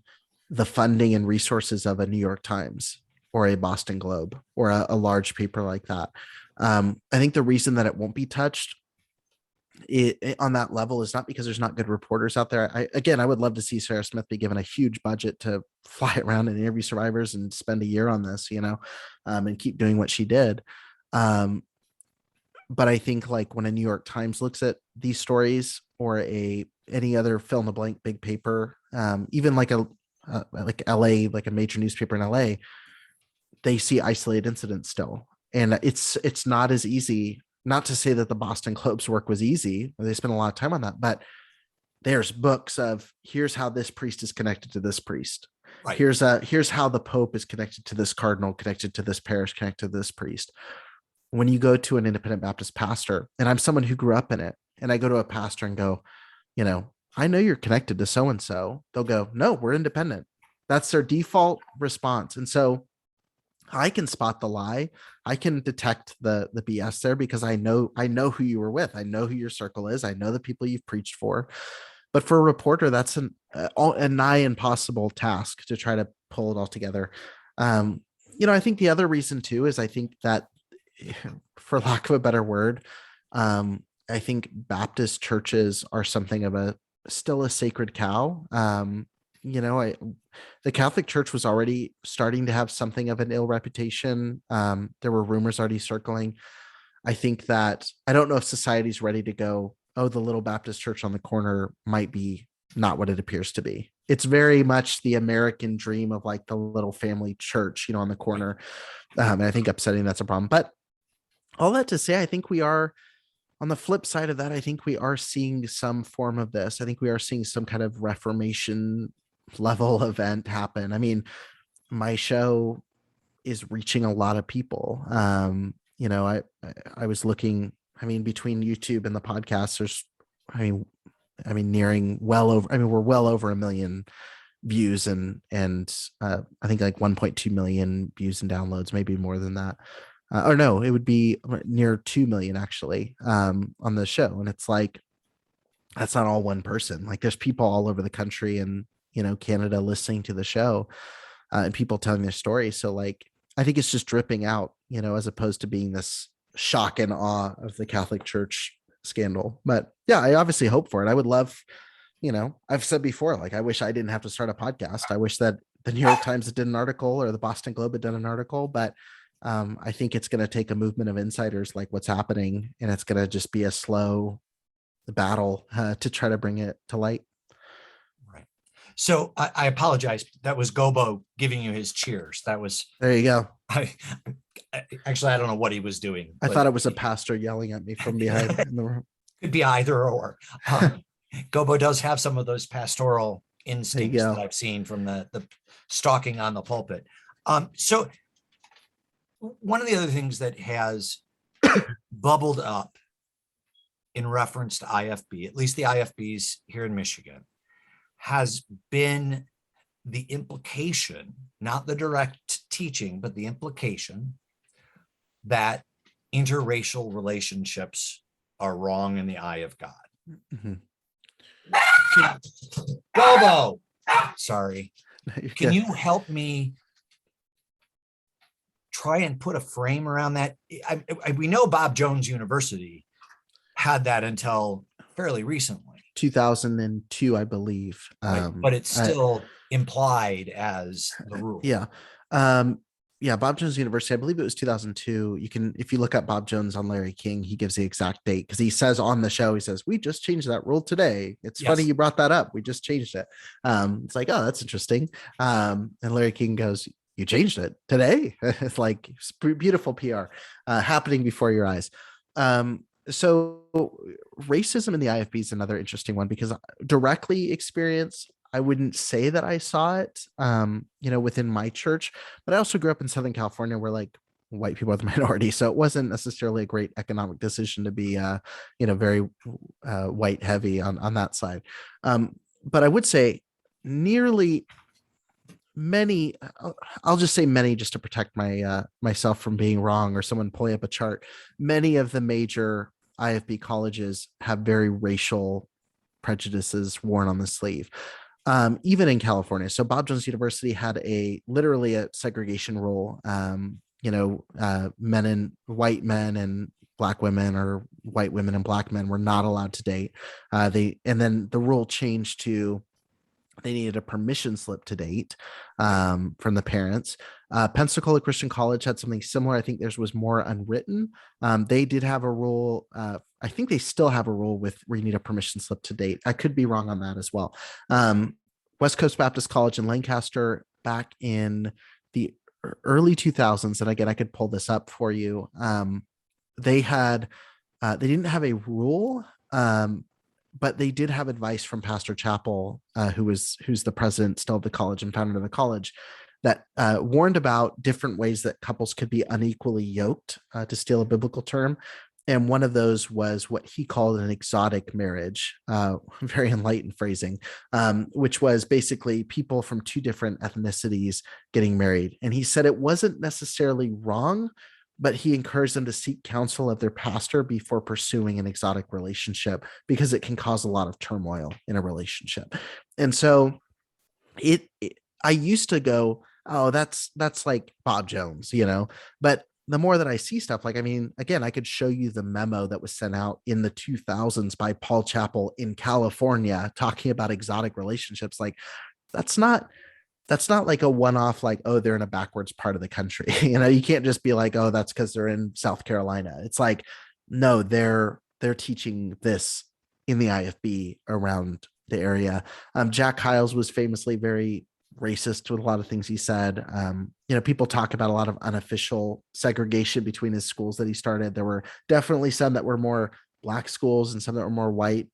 the funding and resources of a New York Times or a Boston Globe or a large paper like that. I think the reason that it won't be touched on that level is not because there's not good reporters out there. I would love to see Sarah Smith be given a huge budget to fly around and interview survivors and spend a year on this, and keep doing what she did. But I think like when a New York Times looks at these stories, or any other fill in the blank big paper, even like like LA, like a major newspaper in LA, they see isolated incidents still. And it's not as easy. Not to say that the Boston Globe's work was easy. They spent a lot of time on that, but there's books of here's how this priest is connected to this priest. Right. Here's how the Pope is connected to this cardinal, connected to this parish, connected to this priest. When you go to an independent Baptist pastor, and I'm someone who grew up in it, and I go to a pastor and go, I know you're connected to so-and-so. They'll go, no, we're independent. That's their default response. And so I can spot the lie. I can detect the BS there because I know who you were with. I know who your circle is. I know the people you've preached for. But for a reporter, that's a nigh impossible task to try to pull it all together. I think the other reason too is I think that, for lack of a better word, I think Baptist churches are something of still a sacred cow. The Catholic Church was already starting to have something of an ill reputation. There were rumors already circling. I think that I don't know if society's ready to go, oh, the little Baptist church on the corner might be not what it appears to be. It's very much the American dream of like the little family church, on the corner. And I think upsetting, that's a problem. But all that to say, I think we are, on the flip side of that, I think we are seeing some form of this. I think we are seeing some kind of Reformation level event happen. I mean, my show is reaching a lot of people. I was looking, between YouTube and the podcast, there's, nearing we're well over 1 million views and I think like 1.2 million views and downloads, maybe more than that. Or no, it would be near 2 million actually, on the show. And it's like, that's not all one person. Like there's people all over the country and, Canada listening to the show, and people telling their stories. So like, I think it's just dripping out, as opposed to being this shock and awe of the Catholic Church scandal. But yeah, I obviously hope for it. I would love, I've said before, like, I wish I didn't have to start a podcast. I wish that the New York Times had done an article or the Boston Globe had done an article, but I think it's going to take a movement of insiders like what's happening, and it's going to just be a slow battle to try to bring it to light. Right. So I apologize. That was Gobo giving you his cheers. That was, there you go. Actually, I don't know what he was doing. I thought it was a pastor yelling at me from behind in the room. Could be either or. Gobo does have some of those pastoral instincts that I've seen from the stalking on the pulpit. So one of the other things that has bubbled up in reference to IFB, at least the IFBs here in Michigan, has been the implication, not the direct teaching, but the implication that interracial relationships are wrong in the eye of God. Mm-hmm. Bobo, sorry. Can you help me try and put a frame around that? We know Bob Jones University had that until fairly recently. 2002, I believe. Right. But it's still implied as the rule. Yeah. Bob Jones University, I believe it was 2002. You can, if you look up Bob Jones on Larry King, he gives the exact date because he says on the show, he says, we just changed that rule today. It's funny you brought that up. We just changed it. It's like, oh, that's interesting. And Larry King goes, you changed it today. It's like it's beautiful PR happening before your eyes. So racism in the IFB is another interesting one because directly experience, I wouldn't say that I saw it, within my church, but I also grew up in Southern California where like white people are the minority. So it wasn't necessarily a great economic decision to be, very white heavy on that side. But I would say nearly many, I'll just say many just to protect myself from being wrong or someone pulling up a chart. Many of the major IFB colleges have very racial prejudices worn on the sleeve, even in California. So Bob Jones University had literally a segregation rule. White men and black women, or white women and black men, were not allowed to date. And then the rule changed to they needed a permission slip to date from the parents. Pensacola Christian College had something similar. I think theirs was more unwritten. They did have a rule. I think they still have a rule where you need a permission slip to date. I could be wrong on that as well. West Coast Baptist College in Lancaster back in the early 2000s, and again, I could pull this up for you. They didn't have a rule, but they did have advice from Pastor Chappell, who's the president still of the college and founder of the college, that warned about different ways that couples could be unequally yoked, to steal a biblical term. And one of those was what he called an exotic marriage, very enlightened phrasing, which was basically people from two different ethnicities getting married. And he said it wasn't necessarily wrong, but he encouraged them to seek counsel of their pastor before pursuing an exotic relationship, because it can cause a lot of turmoil in a relationship. And so I used to go, oh, that's like Bob Jones, but the more that I see stuff, like, I mean, again, I could show you the memo that was sent out in the 2000s by Paul Chappell in California talking about exotic relationships. Like, that's not like a one-off, like, oh, they're in a backwards part of the country. You can't just be like, oh, that's because they're in South Carolina. It's like, no, they're teaching this in the IFB around the area. Jack Hyles was famously very racist with a lot of things he said. People talk about a lot of unofficial segregation between his schools that he started. There were definitely some that were more black schools and some that were more white.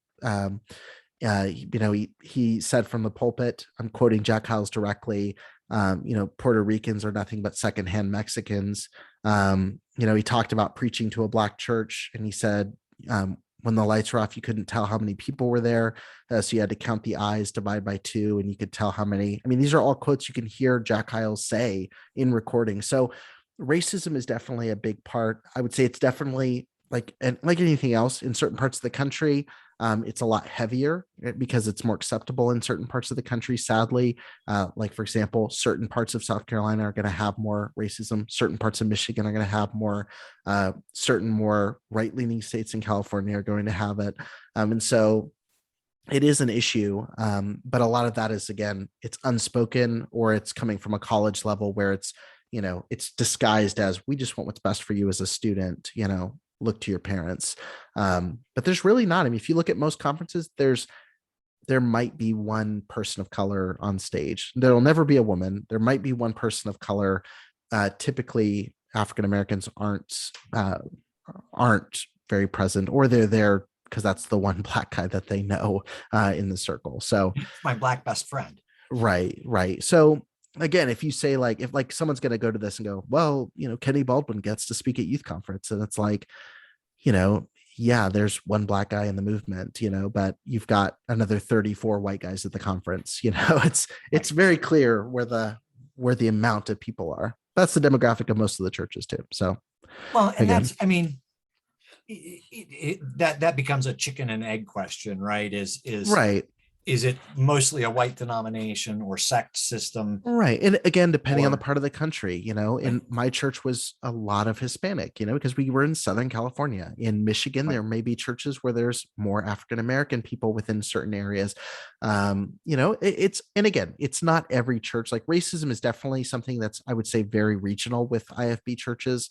He said from the pulpit, I'm quoting Jack Hyles directly, Puerto Ricans are nothing but secondhand Mexicans. He talked about preaching to a black church, and he said, when the lights were off, you couldn't tell how many people were there. So you had to count the eyes, divide by 2, and you could tell how many. I mean, these are all quotes you can hear Jack Hyles say in recording. So racism is definitely a big part. I would say it's definitely like anything else in certain parts of the country. It's a lot heavier because it's more acceptable in certain parts of the country, sadly. Like, for example, certain parts of South Carolina are going to have more racism. Certain parts of Michigan are going to have more. Certain more right-leaning states in California are going to have it. And so it is an issue. But a lot of that is, again, it's unspoken, or it's coming from a college level where it's disguised as, we just want what's best for you as a student, look to your parents. But there's really not. I mean, if you look at most conferences, there might be one person of color on stage. There'll never be a woman. There might be one person of color. Typically, African Americans aren't very present, or they're there because that's the one black guy that they know in the circle. So my black best friend. Right. So again, if you say if someone's going to go to this and go, well, Kenny Baldwin gets to speak at youth conference, and it's like, yeah, there's one black guy in the movement, but you've got another 34 white guys at the conference. It's very clear where the amount of people are. That's the demographic of most of the churches too. So, well, and again, that's, I mean, that becomes a chicken and egg question, right? Is right. Is it mostly a white denomination or sect system? Right. And again, depending on the part of the country, and my church was a lot of Hispanic, because we were in Southern California. In Michigan, there may be churches where there's more African-American people within certain areas. And again, it's not every church. Like, racism is definitely something that's, I would say, very regional with IFB churches.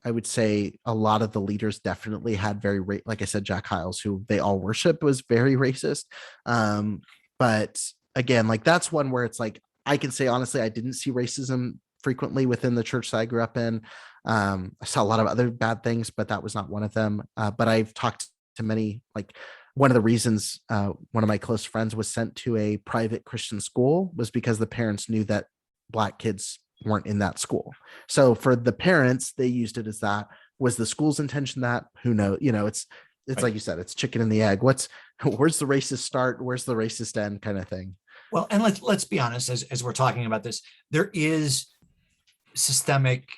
I would say a lot of the leaders definitely had like I said, Jack Hyles, who they all worship, was very racist. But again, like, that's one where it's like, I can say, honestly, I didn't see racism frequently within the church that I grew up in. I saw a lot of other bad things, but that was not one of them. But I've talked to many, like, one of the reasons one of my close friends was sent to a private Christian school was because the parents knew that Black kids weren't in that school. So for the parents, they used it as that. Was the school's intention that? Who knows? It's Right. like you said, it's chicken and the egg. Where's the racist start? Where's the racist end, kind of thing. Well, and let's be honest, as we're talking about this, there is systemic,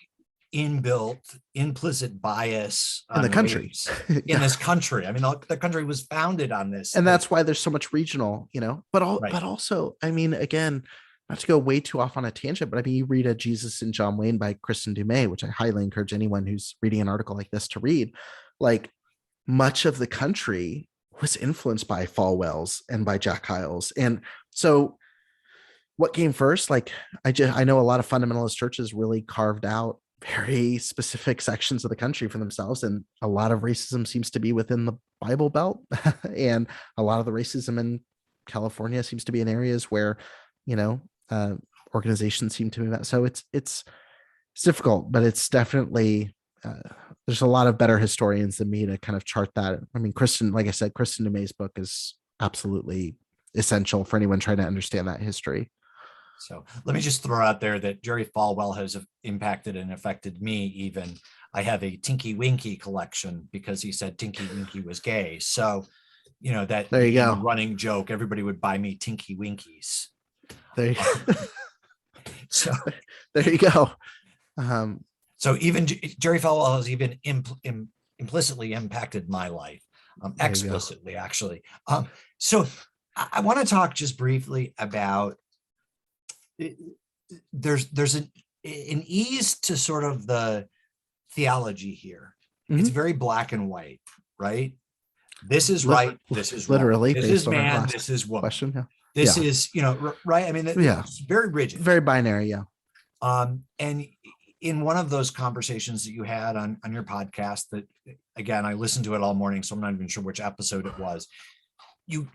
inbuilt, implicit bias In the country. in this country. I mean, the country was founded on this, and that's why there's so much regional, but Right. but also, I mean, again, not to go way too off on a tangent, but I mean, you read a Jesus and John Wayne by Kristen Dumais, which I highly encourage anyone who's reading an article like this to read. Like, much of the country was influenced by Falwell's and by Jack Hyles. And so what came first? Like, I know a lot of fundamentalist churches really carved out very specific sections of the country for themselves, and a lot of racism seems to be within the Bible Belt, and a lot of the racism in California seems to be in areas where, organizations seem to be that. So it's difficult, but it's definitely there's a lot of better historians than me to kind of chart that. I mean, like I said, Kristen Dumais' book is absolutely essential for anyone trying to understand that history. So let me just throw out there that Jerry Falwell has impacted and affected me even. I have a Tinky Winky collection because he said Tinky Winky was gay. So, that there you go. running joke, everybody would buy me Tinky Winkies. There you go. So there you go. So even Jerry Falwell has even implicitly impacted my life, explicitly, actually. So I want to talk just briefly about there's an ease to sort of the theology here. Mm-hmm. It's very black and white, right? This is right. This is literally wrong. This is man. This is woman. Question, yeah. This is, right. I mean, it's very rigid, very binary. Yeah. And in one of those conversations that you had on your podcast, that again, I listened to it all morning, so I'm not even sure which episode it was. You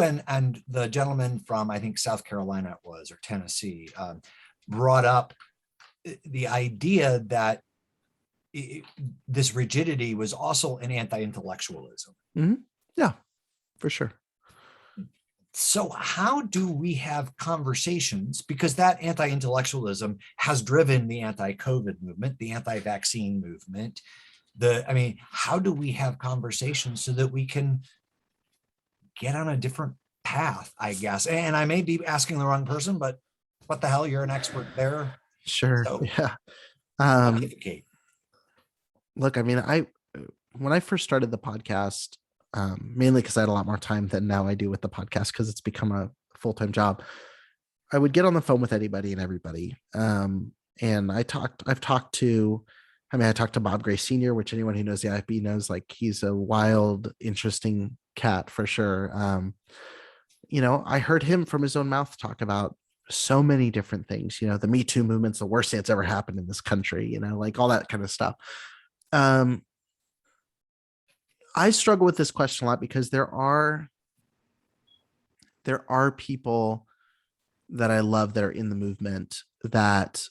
and the gentleman from, I think, South Carolina it was, or Tennessee, brought up the idea that this rigidity was also an anti-intellectualism. Mm-hmm. Yeah, for sure. So how do we have conversations? Because that anti-intellectualism has driven the anti-COVID movement, the anti-vaccine movement. How do we have conversations so that we can get on a different path, I guess? And I may be asking the wrong person, but what the hell, you're an expert there. Sure. So, yeah. Look, I mean, when I first started the podcast, mainly because I had a lot more time than now I do with the podcast, because it's become a full-time job, I would get on the phone with anybody and everybody. And I talked to Bob Gray Sr., which anyone who knows the IFB knows, like, he's a wild, interesting cat for sure. I heard him from his own mouth talk about so many different things, the Me Too movement's the worst thing that's ever happened in this country, like all that kind of stuff. I struggle with this question a lot because there are people that I love that are in the movement that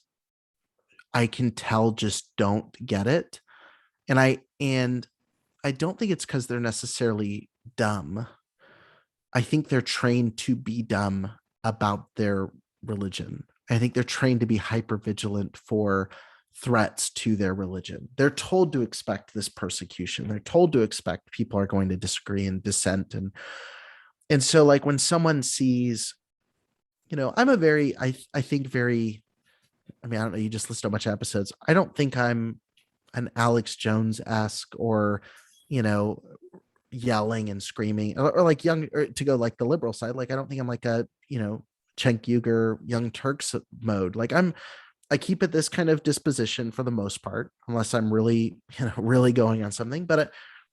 I can tell just don't get it. And I don't think it's because they're necessarily dumb. I think they're trained to be dumb about their religion. I think they're trained to be hypervigilant for threats to their religion. They're told to expect this persecution. They're told to expect people are going to disagree and dissent. And so, like, when someone sees, I'm a very, I think very, I don't know, you just listen to a bunch of episodes. I don't think I'm an Alex Jones-esque or, yelling and screaming or like young, or to go like the liberal side. Like, I don't think I'm like a, Cenk Uygur, Young Turks mode. Like, I keep it this kind of disposition for the most part, unless I'm really, really going on something, but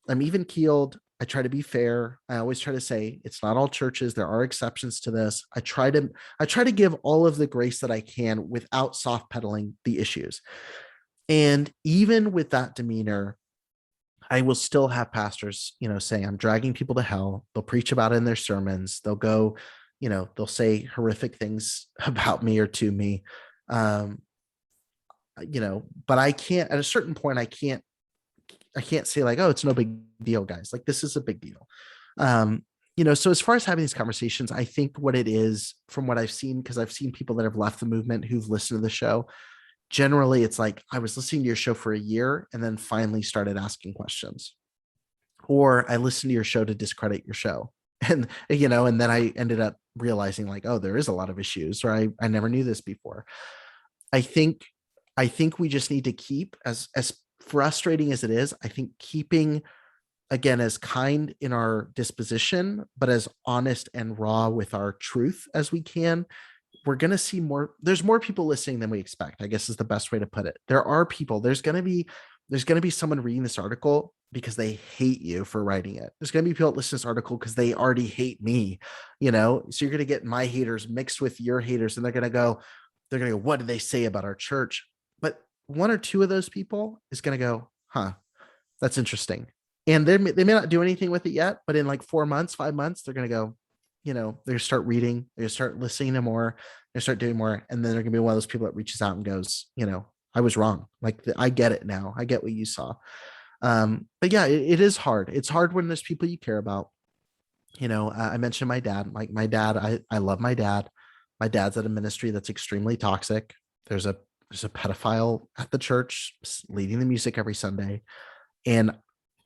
I'm even keeled. I try to be fair. I always try to say it's not all churches. There are exceptions to this. I try to give all of the grace that I can without soft pedaling the issues. And even with that demeanor, I will still have pastors, say I'm dragging people to hell. They'll preach about it in their sermons. They'll go, they'll say horrific things about me or to me. But I can't, at a certain point, I can't I can't say like, oh, it's no big deal, guys. Like this is a big deal. So as far as having these conversations, I think what it is from what I've seen, because I've seen people that have left the movement who've listened to the show, generally it's like, I was listening to your show for a year and then finally started asking questions, or I listened to your show to discredit your show. And then I ended up realizing like, oh, there is a lot of issues, or I never knew this before. I think we just need to keep, as frustrating as it is, I think keeping, again, as kind in our disposition, but as honest and raw with our truth as we can. We're going to see more. There's more people listening than we expect, I guess is the best way to put it. There are people, there's going to be someone reading this article because they hate you for writing it. There's going to be people that listen to this article because they already hate me, so you're going to get my haters mixed with your haters, and they're going to go, what did they say about our church? But one or two of those people is going to go, huh, that's interesting. And they may not do anything with it yet, but in like 4 months, 5 months, they're going to go, they're going to start reading, they're going to start listening to more, they start doing more. And then they're going to be one of those people that reaches out and goes, I was wrong. Like, I get it now. I get what you saw. But yeah, it is hard. It's hard when there's people you care about. I mentioned my dad. Like my dad, I love my dad. My dad's at a ministry that's extremely toxic. There's a pedophile at the church leading the music every Sunday. And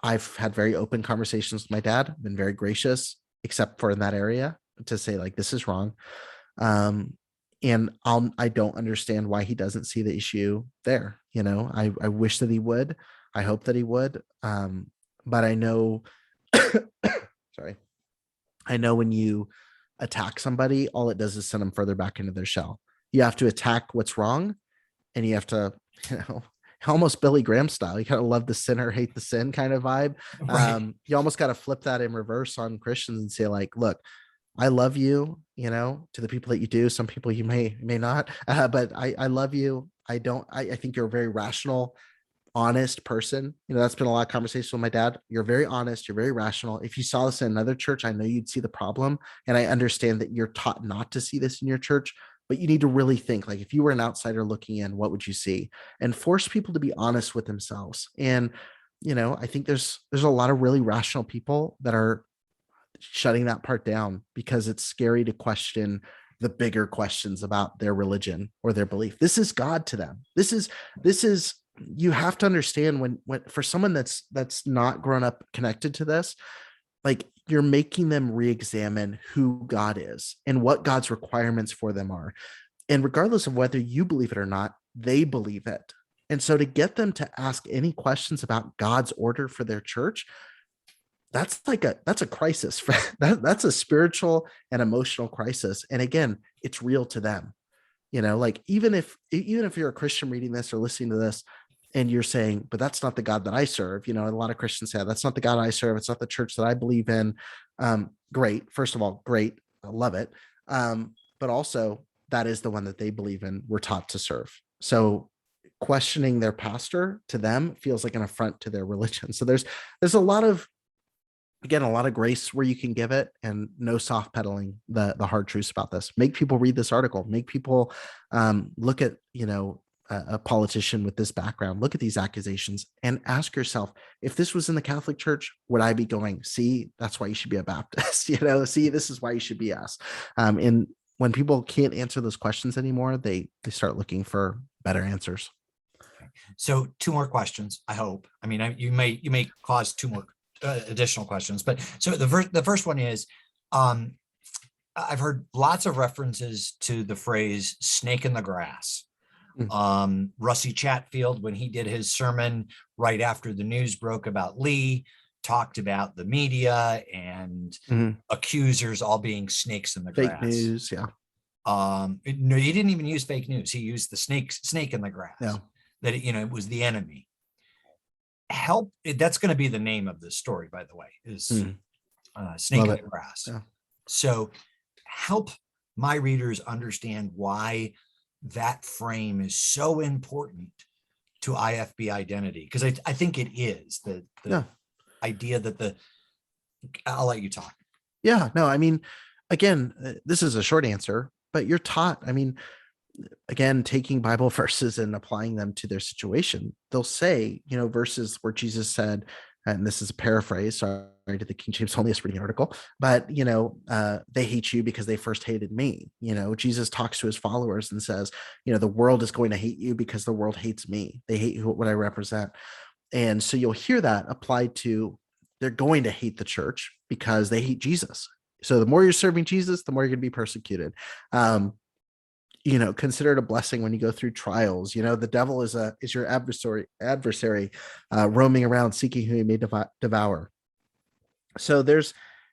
I've had very open conversations with my dad, been very gracious, except for in that area, to say like, this is wrong. And I don't understand why he doesn't see the issue there. I wish that he would. I hope that he would. But I know, sorry, I know when you attack somebody, all it does is send them further back into their shell. You have to attack what's wrong, and you have to, almost Billy Graham style. You kind of love the sinner, hate the sin kind of vibe. Right. You almost got to flip that in reverse on Christians and say like, look, I love you, to the people that you do. Some people you may not, but I love you. I think you're a very rational, honest person. That's been a lot of conversations with my dad. You're very honest. You're very rational. If you saw this in another church, I know you'd see the problem. And I understand that you're taught not to see this in your church, but you need to really think, like, if you were an outsider looking in, what would you see? And force people to be honest with themselves. And, I think there's a lot of really rational people that are shutting that part down because it's scary to question the bigger questions about their religion or their belief. This is God to them. This is, you have to understand when for someone that's not grown up connected to this, like, you're making them re-examine who God is and what God's requirements for them are. And regardless of whether you believe it or not, they believe it. And so to get them to ask any questions about God's order for their church, that's a crisis. That's a spiritual and emotional crisis. And again, it's real to them. Like, even if you're a Christian reading this or listening to this, and you're saying, but that's not the God that I serve. A lot of Christians say, that's not the God I serve. It's not the church that I believe in. Great. First of all, great. I love it. But also, that is the one that they believe in, we're taught to serve. So questioning their pastor to them feels like an affront to their religion. So there's a lot of grace where you can give it, and no soft pedaling the hard truths about this. Make people read this article. Make people look at, a politician with this background, look at these accusations and ask yourself, if this was in the Catholic Church, would I be going, see, that's why you should be a Baptist, see, this is why you should be us. And when people can't answer those questions anymore, they start looking for better answers. So 2 more questions, I hope. I mean, you may cause 2 more additional questions, but so the first one is, I've heard lots of references to the phrase snake in the grass. Rusty Chatfield, when he did his sermon right after the news broke about Lee, talked about the media and accusers all being snakes in the fake grass. News, yeah. No, he didn't even use fake news. He used the snake in the grass. Yeah. That it was the enemy. That's going to be the name of this story, by the way, is snake Love in it. the grass. Yeah. So help my readers understand why that frame is so important to IFB identity, because I think it is the idea that I'll let you talk. Yeah, no, I mean, again, this is a short answer, but you're taught. I mean, again, taking Bible verses and applying them to their situation. They'll say, verses where Jesus said, and this is a paraphrase, sorry to the King James only reading article, but, they hate you because they first hated me. Jesus talks to his followers and says, the world is going to hate you because the world hates me. They hate what I represent. And so you'll hear that applied to, they're going to hate the church because they hate Jesus. So the more you're serving Jesus, the more you're going to be persecuted. Consider it a blessing when you go through trials. The devil is your adversary, roaming around seeking who he may devour. So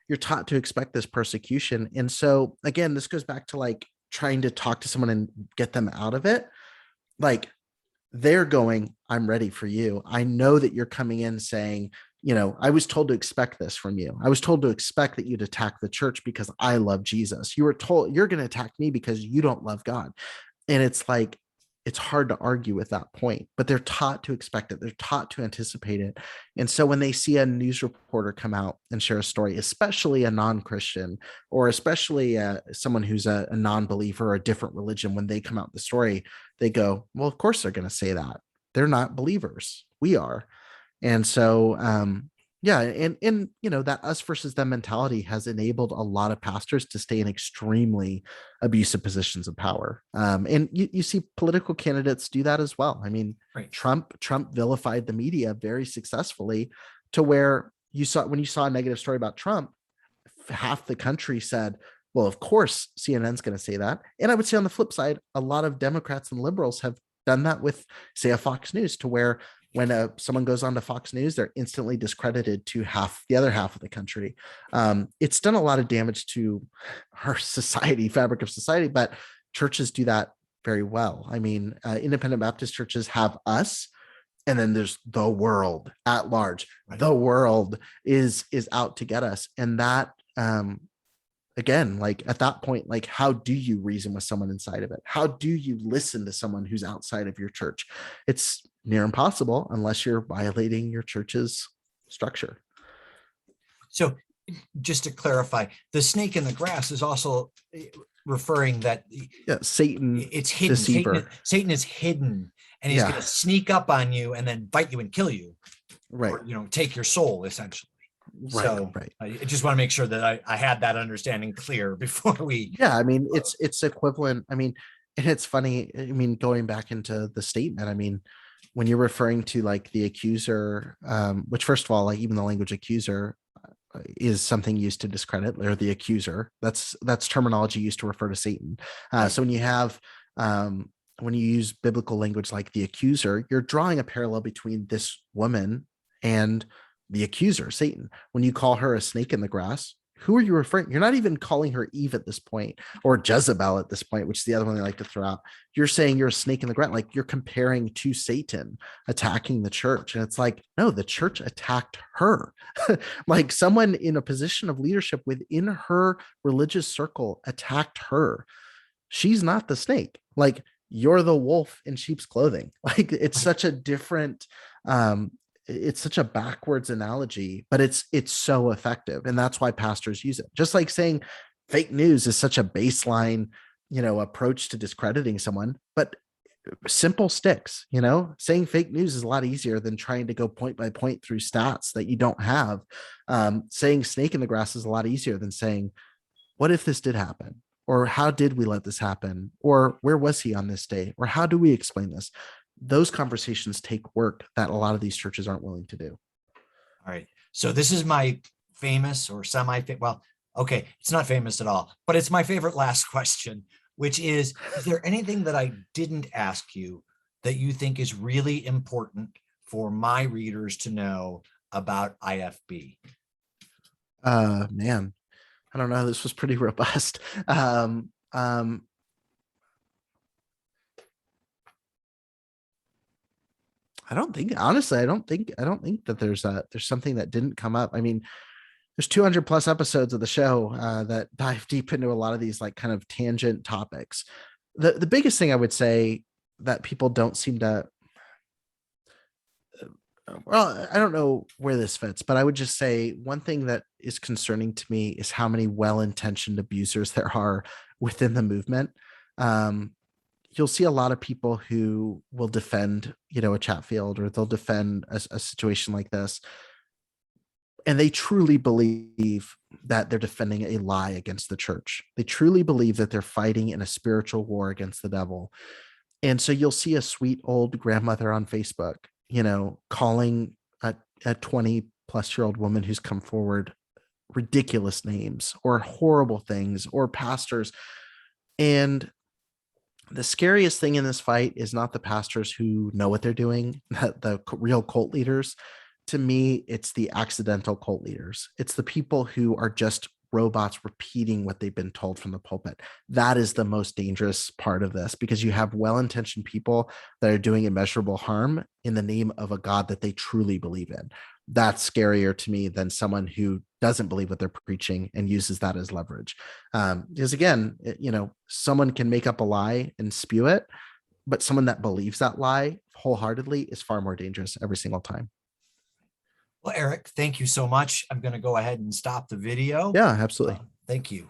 you're taught to expect this persecution. And so again, this goes back to like trying to talk to someone and get them out of it. Like they're going, I'm ready for you. I know that you're coming in saying, I was told to expect this from you. I was told to expect that you'd attack the church because I love Jesus. You were told you're going to attack me because you don't love God. And it's like, it's hard to argue with that point, but they're taught to expect it. They're taught to anticipate it. And so when they see a news reporter come out and share a story, especially a non-Christian, or especially someone who's a non-believer or a different religion, when they come out with the story, they go, well, of course they're going to say that. They're not believers. We are. And so, and that us versus them mentality has enabled a lot of pastors to stay in extremely abusive positions of power. And you see political candidates do that as well. I mean, Right. Trump vilified the media very successfully, to where when you saw a negative story about Trump, half the country said, well, of course CNN's going to say that. And I would say on the flip side, a lot of Democrats and liberals have done that with, say, a Fox News, to where when someone goes on to Fox News, they're instantly discredited to the other half of the country. It's done a lot of damage to our society, fabric of society, but churches do that very well. I mean, independent Baptist churches have us, and then there's the world at large. Right. The world is out to get us. And that, again, like at that point, like, how do you reason with someone inside of it? How do you listen to someone who's outside of your church? It's near impossible unless you're violating your church's structure. So just to clarify, the snake in the grass is also referring that Satan, it's hidden. Satan is hidden, and he's going to sneak up on you and then bite you and kill you, right? Or, take your soul, essentially. Right, so right. I just want to make sure that I had that understanding clear before we. Yeah, I mean, it's equivalent. I mean, and it's funny. I mean, going back into the statement, I mean, when you're referring to like the accuser, which first of all, like even the language accuser is something used to discredit, or the accuser. That's terminology used to refer to Satan. So when you have when you use biblical language like the accuser, you're drawing a parallel between this woman and the accuser, Satan. When you call her a snake in the grass, who are you referring? You're not even calling her Eve at this point, or Jezebel at this point, which is the other one they like to throw out. You're saying you're a snake in the grass, like you're comparing to Satan attacking the church. And it's like, no, the church attacked her. Like someone in a position of leadership within her religious circle attacked her. She's not the snake. Like, you're the wolf in sheep's clothing. Like, it's such a different, it's such a backwards analogy, but it's so effective. And that's why pastors use it. Just like saying fake news is such a baseline, approach to discrediting someone, but simple sticks. Saying fake news is a lot easier than trying to go point by point through stats that you don't have. Saying snake in the grass is a lot easier than saying, what if this did happen? Or how did we let this happen? Or where was he on this day? Or how do we explain this? Those conversations take work that a lot of these churches aren't willing to do. All right. So this is my famous or well, okay, it's not famous at all, but it's my favorite last question, which is there anything that I didn't ask you that you think is really important for my readers to know about IFB? Man, I don't know. This was pretty robust. I don't think that there's something that didn't come up. I mean, there's 200 plus episodes of the show that dive deep into a lot of these like kind of tangent topics. The biggest thing I would say that people don't seem to, well, I don't know where this fits, but I would just say one thing that is concerning to me is how many well-intentioned abusers there are within the movement. you'll see a lot of people who will defend, a Chatfield, or they'll defend a situation like this, and they truly believe that they're defending a lie against the church. They truly believe that they're fighting in a spiritual war against the devil. And so you'll see a sweet old grandmother on Facebook, calling a 20 plus year old woman who's come forward ridiculous names or horrible things, or pastors. And the scariest thing in this fight is not the pastors who know what they're doing, the real cult leaders. To me, it's the accidental cult leaders. It's the people who are just robots repeating what they've been told from the pulpit. That is the most dangerous part of this, because you have well-intentioned people that are doing immeasurable harm in the name of a God that they truly believe in. That's scarier to me than someone who doesn't believe what they're preaching and uses that as leverage. Because again, someone can make up a lie and spew it, but someone that believes that lie wholeheartedly is far more dangerous every single time. Well, Eric, thank you so much. I'm going to go ahead and stop the video. Yeah, absolutely. Thank you.